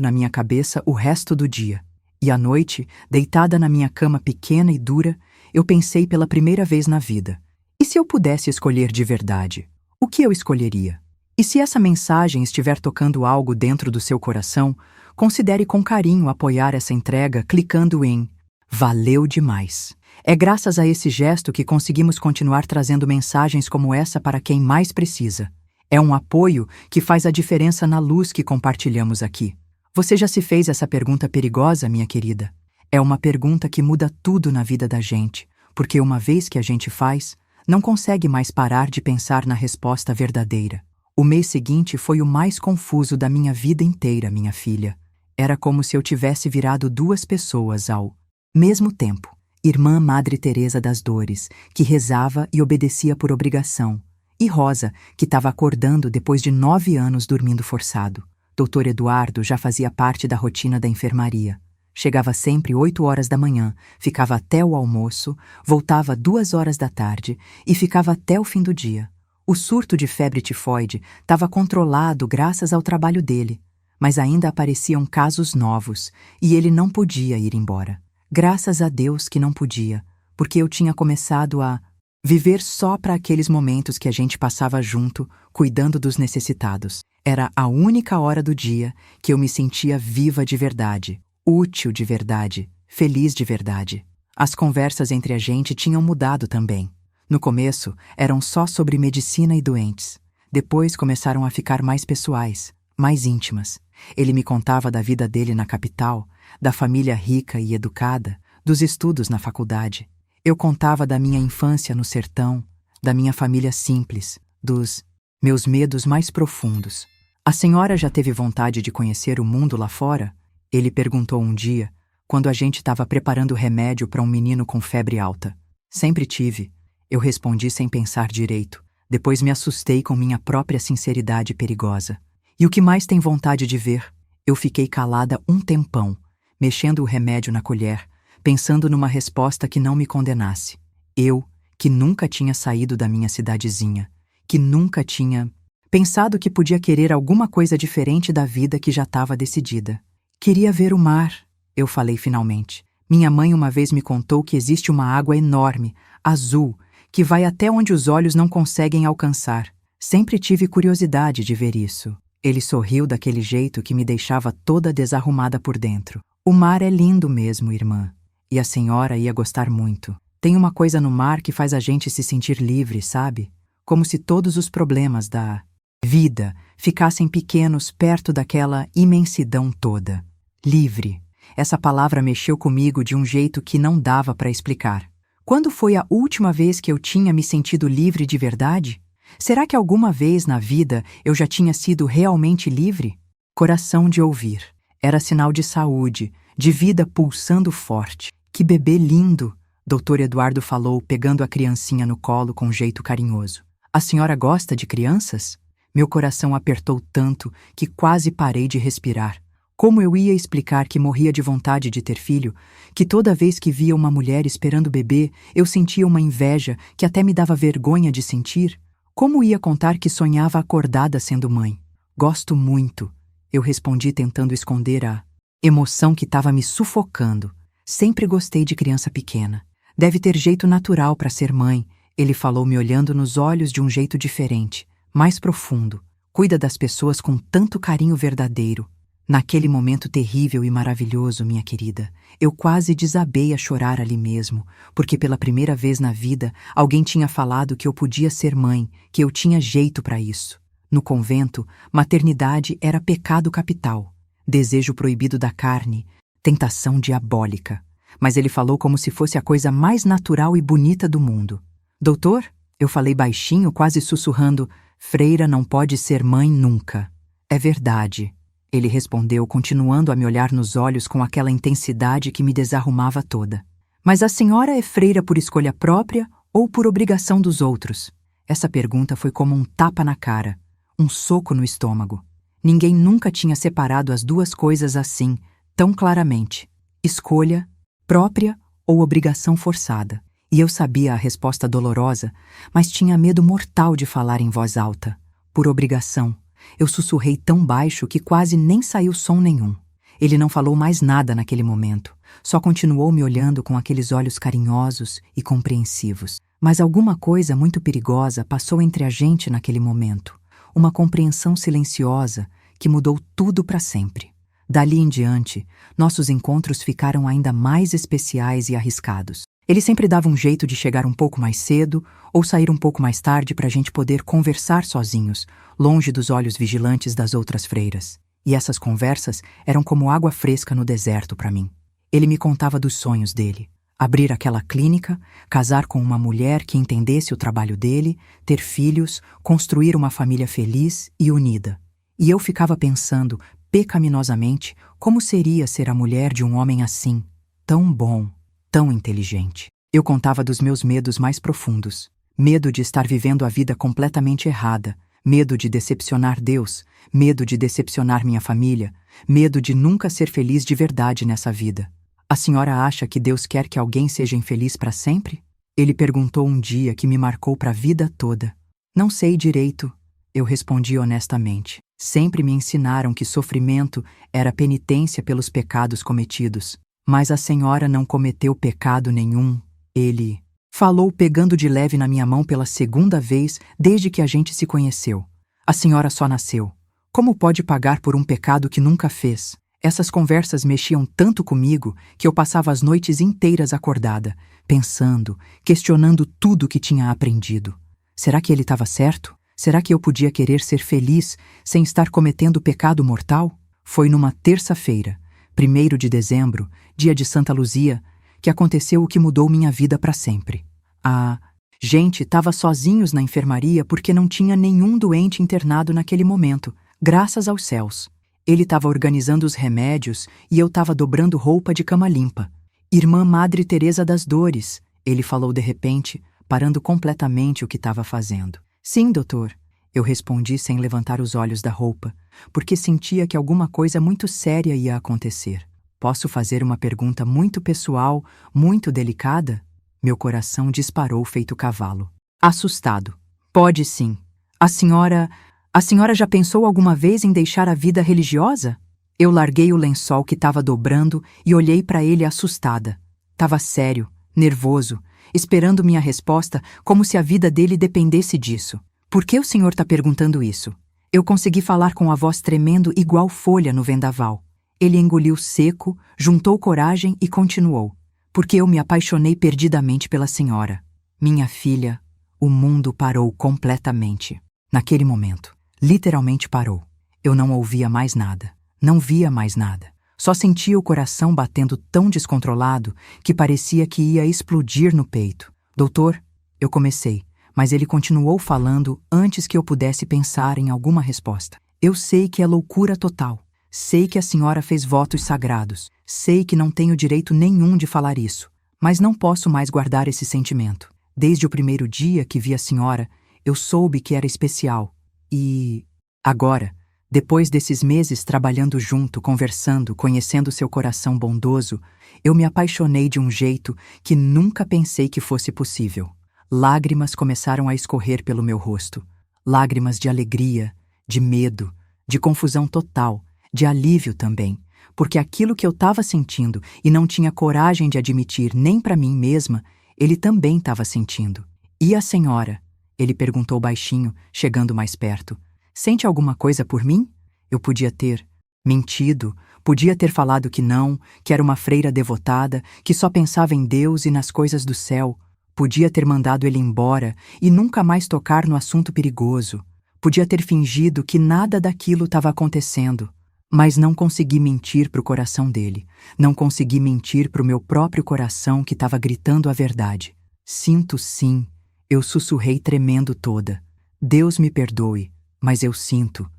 Speaker 1: na minha cabeça o resto do dia. E à noite, deitada na minha cama pequena e dura, eu pensei pela primeira vez na vida. E se eu pudesse escolher de verdade? O que eu escolheria? E se essa mensagem estiver tocando algo dentro do seu coração, considere com carinho apoiar essa entrega clicando em Valeu demais. É graças a esse gesto que conseguimos continuar trazendo mensagens como essa para quem mais precisa. É um apoio que faz a diferença na luz que compartilhamos aqui. Você já se fez essa pergunta perigosa, minha querida? É uma pergunta que muda tudo na vida da gente, porque uma vez que a gente faz, não consegue mais parar de pensar na resposta verdadeira. O mês seguinte foi o mais confuso da minha vida inteira, minha filha. Era como se eu tivesse virado duas pessoas ao mesmo tempo. Irmã Madre Teresa das Dores, que rezava e obedecia por obrigação, e Rosa, que estava acordando depois de 9 anos dormindo forçado. Dr. Eduardo já fazia parte da rotina da enfermaria. Chegava sempre 8 horas da manhã, ficava até o almoço, voltava 2 horas da tarde e ficava até o fim do dia. O surto de febre tifoide estava controlado graças ao trabalho dele, mas ainda apareciam casos novos e ele não podia ir embora. Graças a Deus que não podia, porque eu tinha começado a viver só para aqueles momentos que a gente passava junto, cuidando dos necessitados. Era a única hora do dia que eu me sentia viva de verdade, útil de verdade, feliz de verdade. As conversas entre a gente tinham mudado também. No começo, eram só sobre medicina e doentes. Depois começaram a ficar mais pessoais, mais íntimas. Ele me contava da vida dele na capital, da família rica e educada, dos estudos na faculdade. Eu contava da minha infância no sertão, da minha família simples, dos meus medos mais profundos. A senhora já teve vontade de conhecer o mundo lá fora? Ele perguntou um dia, quando a gente estava preparando remédio para um menino com febre alta. Sempre tive. Eu respondi sem pensar direito. Depois me assustei com minha própria sinceridade perigosa. E o que mais tem vontade de ver? Eu fiquei calada um tempão, mexendo o remédio na colher, pensando numa resposta que não me condenasse. Eu, que nunca tinha saído da minha cidadezinha, que nunca tinha pensado que podia querer alguma coisa diferente da vida que já estava decidida. Queria ver o mar, eu falei finalmente. Minha mãe uma vez me contou que existe uma água enorme, azul, que vai até onde os olhos não conseguem alcançar. Sempre tive curiosidade de ver isso. Ele sorriu daquele jeito que me deixava toda desarrumada por dentro. O mar é lindo mesmo, irmã. E a senhora ia gostar muito. Tem uma coisa no mar que faz a gente se sentir livre, sabe? Como se todos os problemas da vida ficassem pequenos perto daquela imensidão toda. Livre. Essa palavra mexeu comigo de um jeito que não dava para explicar. Quando foi a última vez que eu tinha me sentido livre de verdade? Será que alguma vez na vida eu já tinha sido realmente livre? Coração de ouvir. Era sinal de saúde, de vida pulsando forte. Que bebê lindo! Dr. Eduardo falou, pegando a criancinha no colo com um jeito carinhoso. A senhora gosta de crianças? Meu coração apertou tanto que quase parei de respirar. Como eu ia explicar que morria de vontade de ter filho, que toda vez que via uma mulher esperando bebê, eu sentia uma inveja que até me dava vergonha de sentir? Como ia contar que sonhava acordada sendo mãe? Gosto muito, eu respondi tentando esconder a emoção que estava me sufocando. Sempre gostei de criança pequena. Deve ter jeito natural para ser mãe, ele falou me olhando nos olhos de um jeito diferente, mais profundo. Cuida das pessoas com tanto carinho verdadeiro. Naquele momento terrível e maravilhoso, minha querida, eu quase desabei a chorar ali mesmo, porque pela primeira vez na vida alguém tinha falado que eu podia ser mãe, que eu tinha jeito para isso. No convento, maternidade era pecado capital, desejo proibido da carne, tentação diabólica. Mas ele falou como se fosse a coisa mais natural e bonita do mundo. Doutor? Eu falei baixinho, quase sussurrando, freira não pode ser mãe nunca. É verdade. Ele respondeu, continuando a me olhar nos olhos com aquela intensidade que me desarrumava toda. Mas a senhora é freira por escolha própria ou por obrigação dos outros? Essa pergunta foi como um tapa na cara, um soco no estômago. Ninguém nunca tinha separado as duas coisas assim, tão claramente. Escolha própria ou obrigação forçada. E eu sabia a resposta dolorosa, mas tinha medo mortal de falar em voz alta. Por obrigação. Eu sussurrei tão baixo que quase nem saiu som nenhum. Ele não falou mais nada naquele momento, só continuou me olhando com aqueles olhos carinhosos e compreensivos. Mas alguma coisa muito perigosa passou entre a gente naquele momento, uma compreensão silenciosa que mudou tudo para sempre. Dali em diante, nossos encontros ficaram ainda mais especiais e arriscados. Ele sempre dava um jeito de chegar um pouco mais cedo ou sair um pouco mais tarde para a gente poder conversar sozinhos, longe dos olhos vigilantes das outras freiras. E essas conversas eram como água fresca no deserto para mim. Ele me contava dos sonhos dele. Abrir aquela clínica, casar com uma mulher que entendesse o trabalho dele, ter filhos, construir uma família feliz e unida. E eu ficava pensando, pecaminosamente, como seria ser a mulher de um homem assim, tão bom, tão inteligente. Eu contava dos meus medos mais profundos. Medo de estar vivendo a vida completamente errada, medo de decepcionar Deus, medo de decepcionar minha família, medo de nunca ser feliz de verdade nessa vida. A senhora acha que Deus quer que alguém seja infeliz para sempre? Ele perguntou um dia que me marcou para a vida toda. Não sei direito, eu respondi honestamente. Sempre me ensinaram que sofrimento era penitência pelos pecados cometidos. Mas a senhora não cometeu pecado nenhum. Ele falou pegando de leve na minha mão pela segunda vez desde que a gente se conheceu. A senhora só nasceu. Como pode pagar por um pecado que nunca fez? Essas conversas mexiam tanto comigo que eu passava as noites inteiras acordada, pensando, questionando tudo o que tinha aprendido. Será que ele estava certo? Será que eu podia querer ser feliz sem estar cometendo pecado mortal? Foi numa terça-feira, 1º de dezembro, dia de Santa Luzia, que aconteceu o que mudou minha vida para sempre. A gente estava sozinhos na enfermaria porque não tinha nenhum doente internado naquele momento, graças aos céus. Ele estava organizando os remédios e eu estava dobrando roupa de cama limpa. Irmã Madre Teresa das Dores, ele falou de repente, parando completamente o que estava fazendo. Sim, doutor, eu respondi sem levantar os olhos da roupa, porque sentia que alguma coisa muito séria ia acontecer. Posso fazer uma pergunta muito pessoal, muito delicada? Meu coração disparou feito cavalo. Assustado. Pode sim. A senhora A senhora já pensou alguma vez em deixar a vida religiosa? Eu larguei o lençol que estava dobrando e olhei para ele assustada. Tava sério, nervoso, esperando minha resposta como se a vida dele dependesse disso. Por que o senhor está perguntando isso? Eu consegui falar com a voz tremendo igual folha no vendaval. Ele engoliu seco, juntou coragem e continuou. Porque eu me apaixonei perdidamente pela senhora. Minha filha, o mundo parou completamente. Naquele momento, literalmente parou. Eu não ouvia mais nada, não via mais nada. Só sentia o coração batendo tão descontrolado que parecia que ia explodir no peito. Doutor, eu comecei, mas ele continuou falando antes que eu pudesse pensar em alguma resposta. Eu sei que é loucura total. Sei que a senhora fez votos sagrados. Sei que não tenho direito nenhum de falar isso. Mas não posso mais guardar esse sentimento. Desde o primeiro dia que vi a senhora, eu soube que era especial. E agora, depois desses meses trabalhando junto, conversando, conhecendo seu coração bondoso, eu me apaixonei de um jeito que nunca pensei que fosse possível. Lágrimas começaram a escorrer pelo meu rosto. Lágrimas de alegria, de medo, de confusão total, de alívio também, porque aquilo que eu estava sentindo e não tinha coragem de admitir nem para mim mesma, ele também estava sentindo. E a senhora? Ele perguntou baixinho, chegando mais perto. Sente alguma coisa por mim? Eu podia ter mentido, podia ter falado que não, que era uma freira devotada, que só pensava em Deus e nas coisas do céu. Podia ter mandado ele embora e nunca mais tocar no assunto perigoso. Podia ter fingido que nada daquilo estava acontecendo. Mas não consegui mentir para o coração dele. Não consegui mentir para o meu próprio coração que estava gritando a verdade. Sinto sim, eu sussurrei tremendo toda. Deus me perdoe, mas eu sinto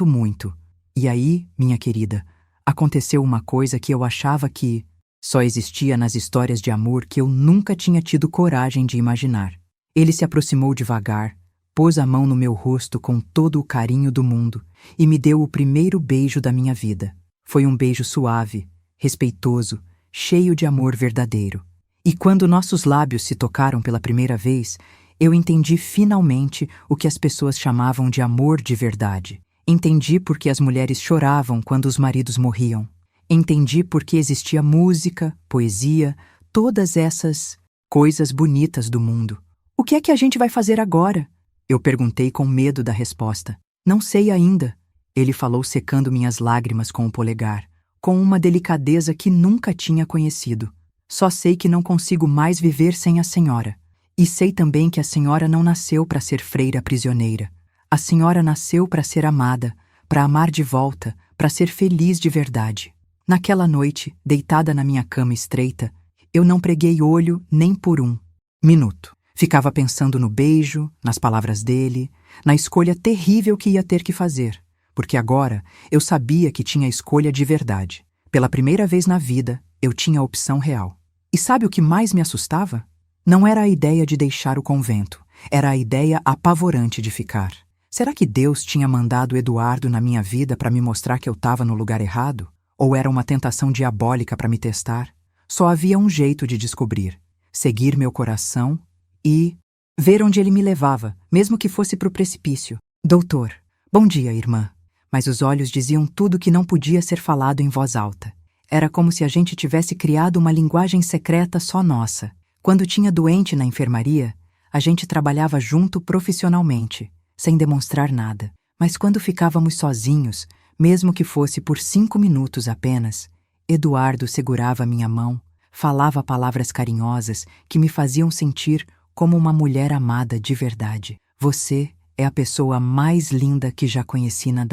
Speaker 1: muito. E aí, minha querida, aconteceu uma coisa que eu achava que só existia nas histórias de amor que eu nunca tinha tido coragem de imaginar. Ele se aproximou devagar, pôs a mão no meu rosto com todo o carinho do mundo e me deu o primeiro beijo da minha vida. Foi um beijo suave, respeitoso, cheio de amor verdadeiro. E quando nossos lábios se tocaram pela primeira vez, eu entendi finalmente o que as pessoas chamavam de amor de verdade. Entendi por que as mulheres choravam quando os maridos morriam. Entendi por que existia música, poesia, todas essas coisas bonitas do mundo. O que é que a gente vai fazer agora? Eu perguntei com medo da resposta. Não sei ainda. Ele falou secando minhas lágrimas com o polegar, com uma delicadeza que nunca tinha conhecido. Só sei que não consigo mais viver sem a senhora. E sei também que a senhora não nasceu para ser freira prisioneira. A senhora nasceu para ser amada, para amar de volta, para ser feliz de verdade. Naquela noite, deitada na minha cama estreita, eu não preguei olho nem por um minuto. Ficava pensando no beijo, nas palavras dele, na escolha terrível que ia ter que fazer, porque agora eu sabia que tinha escolha de verdade. Pela primeira vez na vida, eu tinha a opção real. E sabe o que mais me assustava? Não era a ideia de deixar o convento, era a ideia apavorante de ficar. Será que Deus tinha mandado Eduardo na minha vida para me mostrar que eu estava no lugar errado? Ou era uma tentação diabólica para me testar? Só havia um jeito de descobrir: seguir meu coração e ver onde ele me levava, mesmo que fosse para o precipício. Doutor, bom dia, irmã. Mas os olhos diziam tudo que não podia ser falado em voz alta. Era como se a gente tivesse criado uma linguagem secreta só nossa. Quando tinha doente na enfermaria, a gente trabalhava junto profissionalmente, sem demonstrar nada. Mas quando ficávamos sozinhos, mesmo que fosse por 5 minutos apenas, Eduardo segurava minha mão, falava palavras carinhosas que me faziam sentir como uma mulher amada de verdade. Você é a pessoa mais linda que já conheci na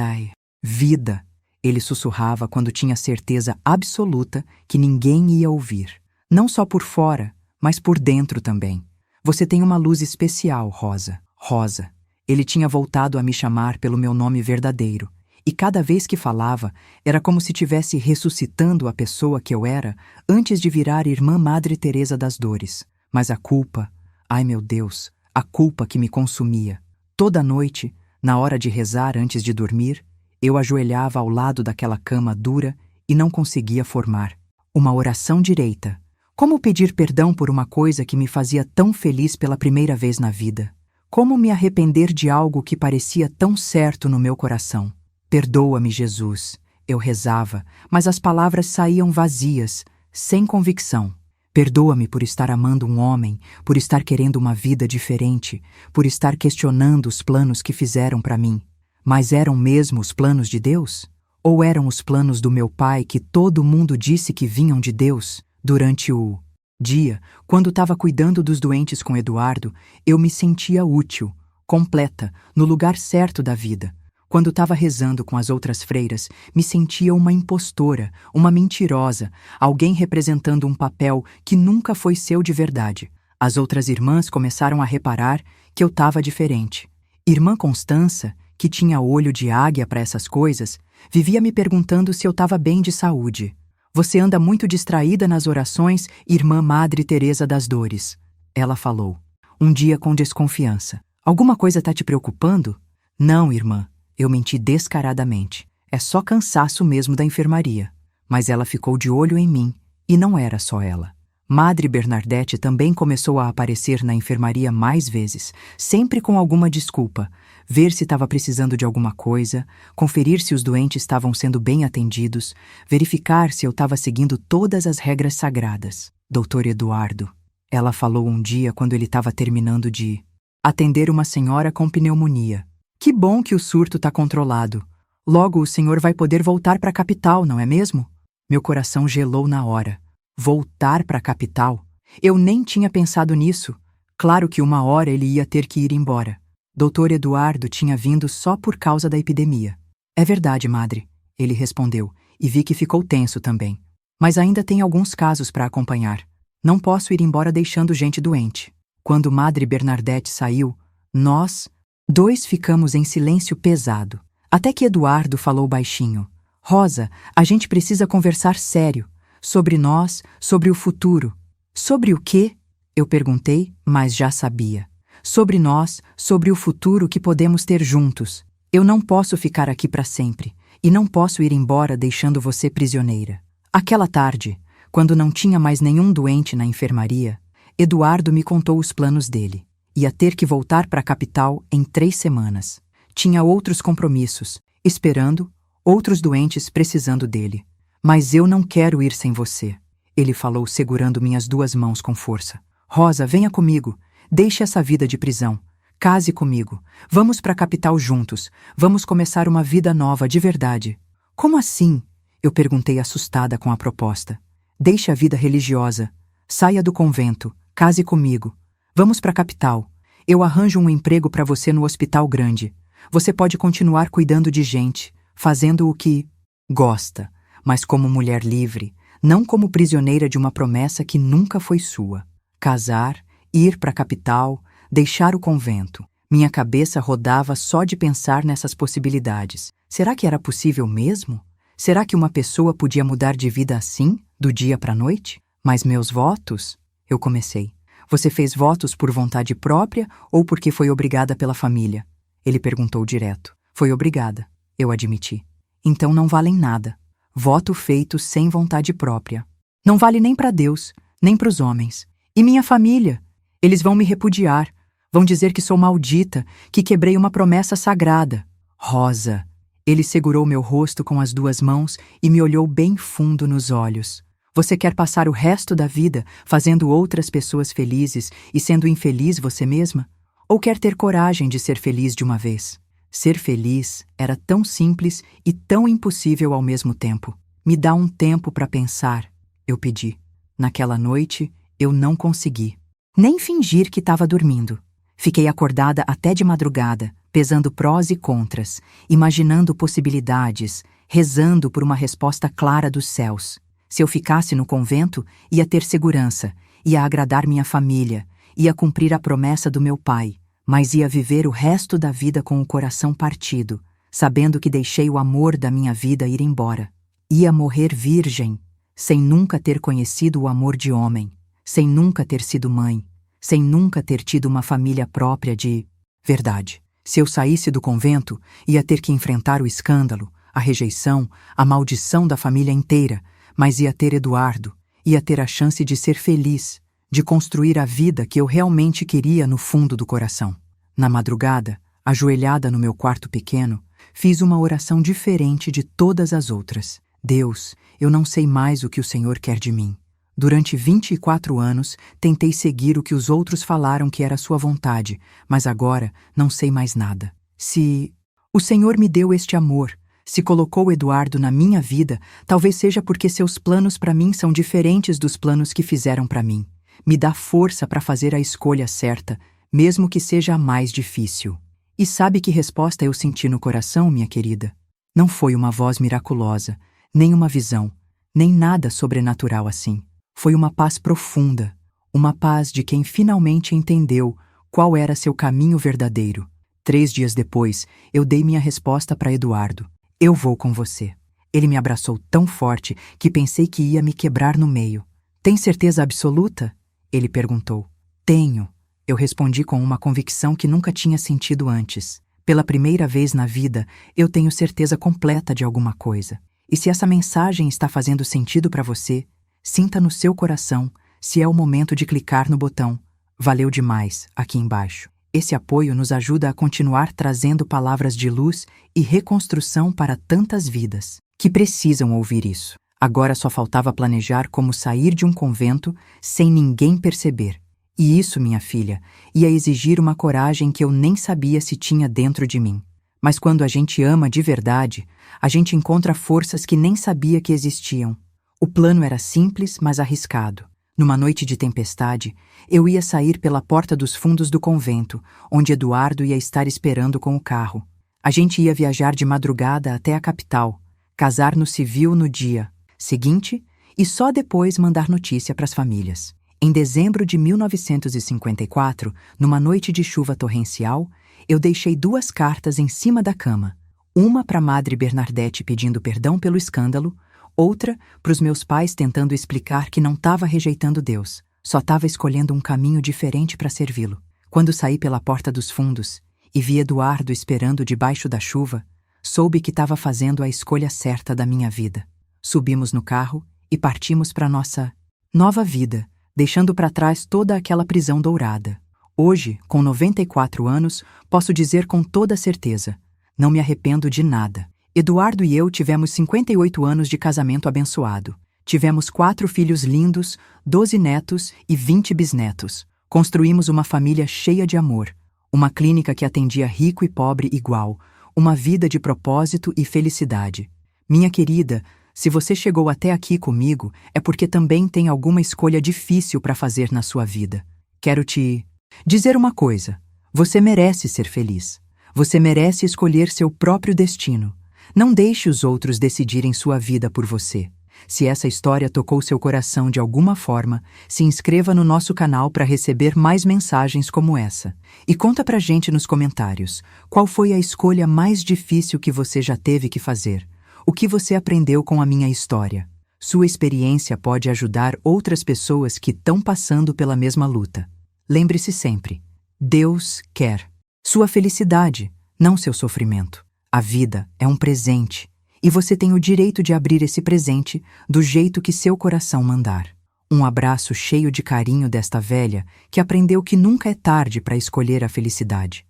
Speaker 1: vida, ele sussurrava quando tinha certeza absoluta que ninguém ia ouvir. Não só por fora, mas por dentro também. Você tem uma luz especial, Rosa. Rosa. Ele tinha voltado a me chamar pelo meu nome verdadeiro. E cada vez que falava, era como se estivesse ressuscitando a pessoa que eu era antes de virar Irmã Madre Teresa das Dores. Mas a culpa, ai meu Deus, a culpa que me consumia. Toda noite, na hora de rezar antes de dormir, eu ajoelhava ao lado daquela cama dura e não conseguia formar uma oração direita. Como pedir perdão por uma coisa que me fazia tão feliz pela primeira vez na vida? Como me arrepender de algo que parecia tão certo no meu coração? Perdoa-me, Jesus. Eu rezava, mas as palavras saíam vazias, sem convicção. Perdoa-me por estar amando um homem, por estar querendo uma vida diferente, por estar questionando os planos que fizeram para mim. Mas eram mesmo os planos de Deus? Ou eram os planos do meu pai que todo mundo disse que vinham de Deus? Durante o dia, quando estava cuidando dos doentes com Eduardo, eu me sentia útil, completa, no lugar certo da vida. Quando estava rezando com as outras freiras, me sentia uma impostora, uma mentirosa, alguém representando um papel que nunca foi seu de verdade. As outras irmãs começaram a reparar que eu estava diferente. Irmã Constança, que tinha olho de águia para essas coisas, vivia me perguntando se eu estava bem de saúde. Você anda muito distraída nas orações, irmã Madre Teresa das Dores. Ela falou, um dia com desconfiança. Alguma coisa está te preocupando? Não, irmã. Eu menti descaradamente. É só cansaço mesmo da enfermaria. Mas ela ficou de olho em mim, e não era só ela. Madre Bernadette também começou a aparecer na enfermaria mais vezes, sempre com alguma desculpa. Ver se estava precisando de alguma coisa, conferir se os doentes estavam sendo bem atendidos, verificar se eu estava seguindo todas as regras sagradas. Doutor Eduardo, ela falou um dia quando ele estava terminando de atender uma senhora com pneumonia. Que bom que o surto está controlado. Logo o senhor vai poder voltar para a capital, não é mesmo? Meu coração gelou na hora. Voltar para a capital? Eu nem tinha pensado nisso. Claro que uma hora ele ia ter que ir embora. Doutor Eduardo tinha vindo só por causa da epidemia. É verdade, madre, ele respondeu, e vi que ficou tenso também. Mas ainda tem alguns casos para acompanhar. Não posso ir embora deixando gente doente. Quando Madre Bernadette saiu, nós dois ficamos em silêncio pesado. Até que Eduardo falou baixinho. Rosa, a gente precisa conversar sério. Sobre nós, sobre o futuro. Sobre o quê? Eu perguntei, mas já sabia. Sobre nós, sobre o futuro que podemos ter juntos. Eu não posso ficar aqui para sempre. E não posso ir embora deixando você prisioneira. Aquela tarde, quando não tinha mais nenhum doente na enfermaria, Eduardo me contou os planos dele. Ia ter que voltar para a capital em 3 semanas. Tinha outros compromissos, esperando, outros doentes precisando dele. Mas eu não quero ir sem você, ele falou segurando minhas 2 mãos com força. Rosa, venha comigo. Deixe essa vida de prisão. Case comigo. Vamos para a capital juntos. Vamos começar uma vida nova de verdade. Como assim? Eu perguntei assustada com a proposta. Deixe a vida religiosa. Saia do convento. Case comigo. Vamos para a capital. Eu arranjo um emprego para você no hospital grande. Você pode continuar cuidando de gente, fazendo o que gosta, mas como mulher livre, não como prisioneira de uma promessa que nunca foi sua. Casar, ir para a capital, deixar o convento. Minha cabeça rodava só de pensar nessas possibilidades. Será que era possível mesmo? Será que uma pessoa podia mudar de vida assim, do dia para a noite? Mas meus votos? Eu comecei. Você fez votos por vontade própria ou porque foi obrigada pela família? Ele perguntou direto. Foi obrigada, eu admiti. Então não valem nada. Voto feito sem vontade própria. Não vale nem para Deus, nem para os homens. E minha família? Eles vão me repudiar. Vão dizer que sou maldita, que quebrei uma promessa sagrada. Rosa. Ele segurou meu rosto com as 2 mãos e me olhou bem fundo nos olhos. Você quer passar o resto da vida fazendo outras pessoas felizes e sendo infeliz você mesma? Ou quer ter coragem de ser feliz de uma vez? Ser feliz era tão simples e tão impossível ao mesmo tempo. Me dá um tempo para pensar, eu pedi. Naquela noite, eu não consegui. Nem fingir que estava dormindo. Fiquei acordada até de madrugada, pesando prós e contras, imaginando possibilidades, rezando por uma resposta clara dos céus. Se eu ficasse no convento, ia ter segurança, ia agradar minha família, ia cumprir a promessa do meu pai, mas ia viver o resto da vida com o coração partido, sabendo que deixei o amor da minha vida ir embora. Ia morrer virgem, sem nunca ter conhecido o amor de homem, sem nunca ter sido mãe, sem nunca ter tido uma família própria de verdade. Se eu saísse do convento, ia ter que enfrentar o escândalo, a rejeição, a maldição da família inteira, mas ia ter Eduardo, ia ter a chance de ser feliz, de construir a vida que eu realmente queria no fundo do coração. Na madrugada, ajoelhada no meu quarto pequeno, fiz uma oração diferente de todas as outras. Deus, eu não sei mais o que o Senhor quer de mim. Durante 24 anos, tentei seguir o que os outros falaram que era sua vontade, mas agora não sei mais nada. Se o Senhor me deu este amor, se colocou Eduardo na minha vida, talvez seja porque seus planos para mim são diferentes dos planos que fizeram para mim. Me dá força para fazer a escolha certa, mesmo que seja a mais difícil. E sabe que resposta eu senti no coração, minha querida? Não foi uma voz miraculosa, nem uma visão, nem nada sobrenatural assim. Foi uma paz profunda, uma paz de quem finalmente entendeu qual era seu caminho verdadeiro. 3 dias depois, eu dei minha resposta para Eduardo. Eu vou com você. Ele me abraçou tão forte que pensei que ia me quebrar no meio. Tem certeza absoluta? Ele perguntou. Tenho. Eu respondi com uma convicção que nunca tinha sentido antes. Pela primeira vez na vida, eu tenho certeza completa de alguma coisa. E se essa mensagem está fazendo sentido para você, sinta no seu coração se é o momento de clicar no botão "Valeu demais" aqui embaixo. Esse apoio nos ajuda a continuar trazendo palavras de luz e reconstrução para tantas vidas que precisam ouvir isso. Agora só faltava planejar como sair de um convento sem ninguém perceber. E isso, minha filha, ia exigir uma coragem que eu nem sabia se tinha dentro de mim. Mas quando a gente ama de verdade, a gente encontra forças que nem sabia que existiam. O plano era simples, mas arriscado. Numa noite de tempestade, eu ia sair pela porta dos fundos do convento, onde Eduardo ia estar esperando com o carro. A gente ia viajar de madrugada até a capital, casar no civil no dia seguinte e só depois mandar notícia para as famílias. Em dezembro de 1954, numa noite de chuva torrencial, eu deixei 2 cartas em cima da cama. Uma para a Madre Bernadette pedindo perdão pelo escândalo, outra para os meus pais tentando explicar que não estava rejeitando Deus, só estava escolhendo um caminho diferente para servi-lo. Quando saí pela porta dos fundos e vi Eduardo esperando debaixo da chuva, soube que estava fazendo a escolha certa da minha vida. Subimos no carro e partimos para nossa nova vida, deixando para trás toda aquela prisão dourada. Hoje, com 94 anos, posso dizer com toda certeza, não me arrependo de nada. Eduardo e eu tivemos 58 anos de casamento abençoado. Tivemos 4 filhos lindos, 12 netos e 20 bisnetos. Construímos uma família cheia de amor, uma clínica que atendia rico e pobre igual, uma vida de propósito e felicidade. Minha querida, se você chegou até aqui comigo, é porque também tem alguma escolha difícil para fazer na sua vida. Quero te dizer uma coisa: você merece ser feliz. Você merece escolher seu próprio destino. Não deixe os outros decidirem sua vida por você. Se essa história tocou seu coração de alguma forma, se inscreva no nosso canal para receber mais mensagens como essa. E conta pra gente nos comentários, qual foi a escolha mais difícil que você já teve que fazer? O que você aprendeu com a minha história? Sua experiência pode ajudar outras pessoas que estão passando pela mesma luta. Lembre-se sempre, Deus quer sua felicidade, não seu sofrimento. A vida é um presente, e você tem o direito de abrir esse presente do jeito que seu coração mandar. Um abraço cheio de carinho desta velha que aprendeu que nunca é tarde para escolher a felicidade.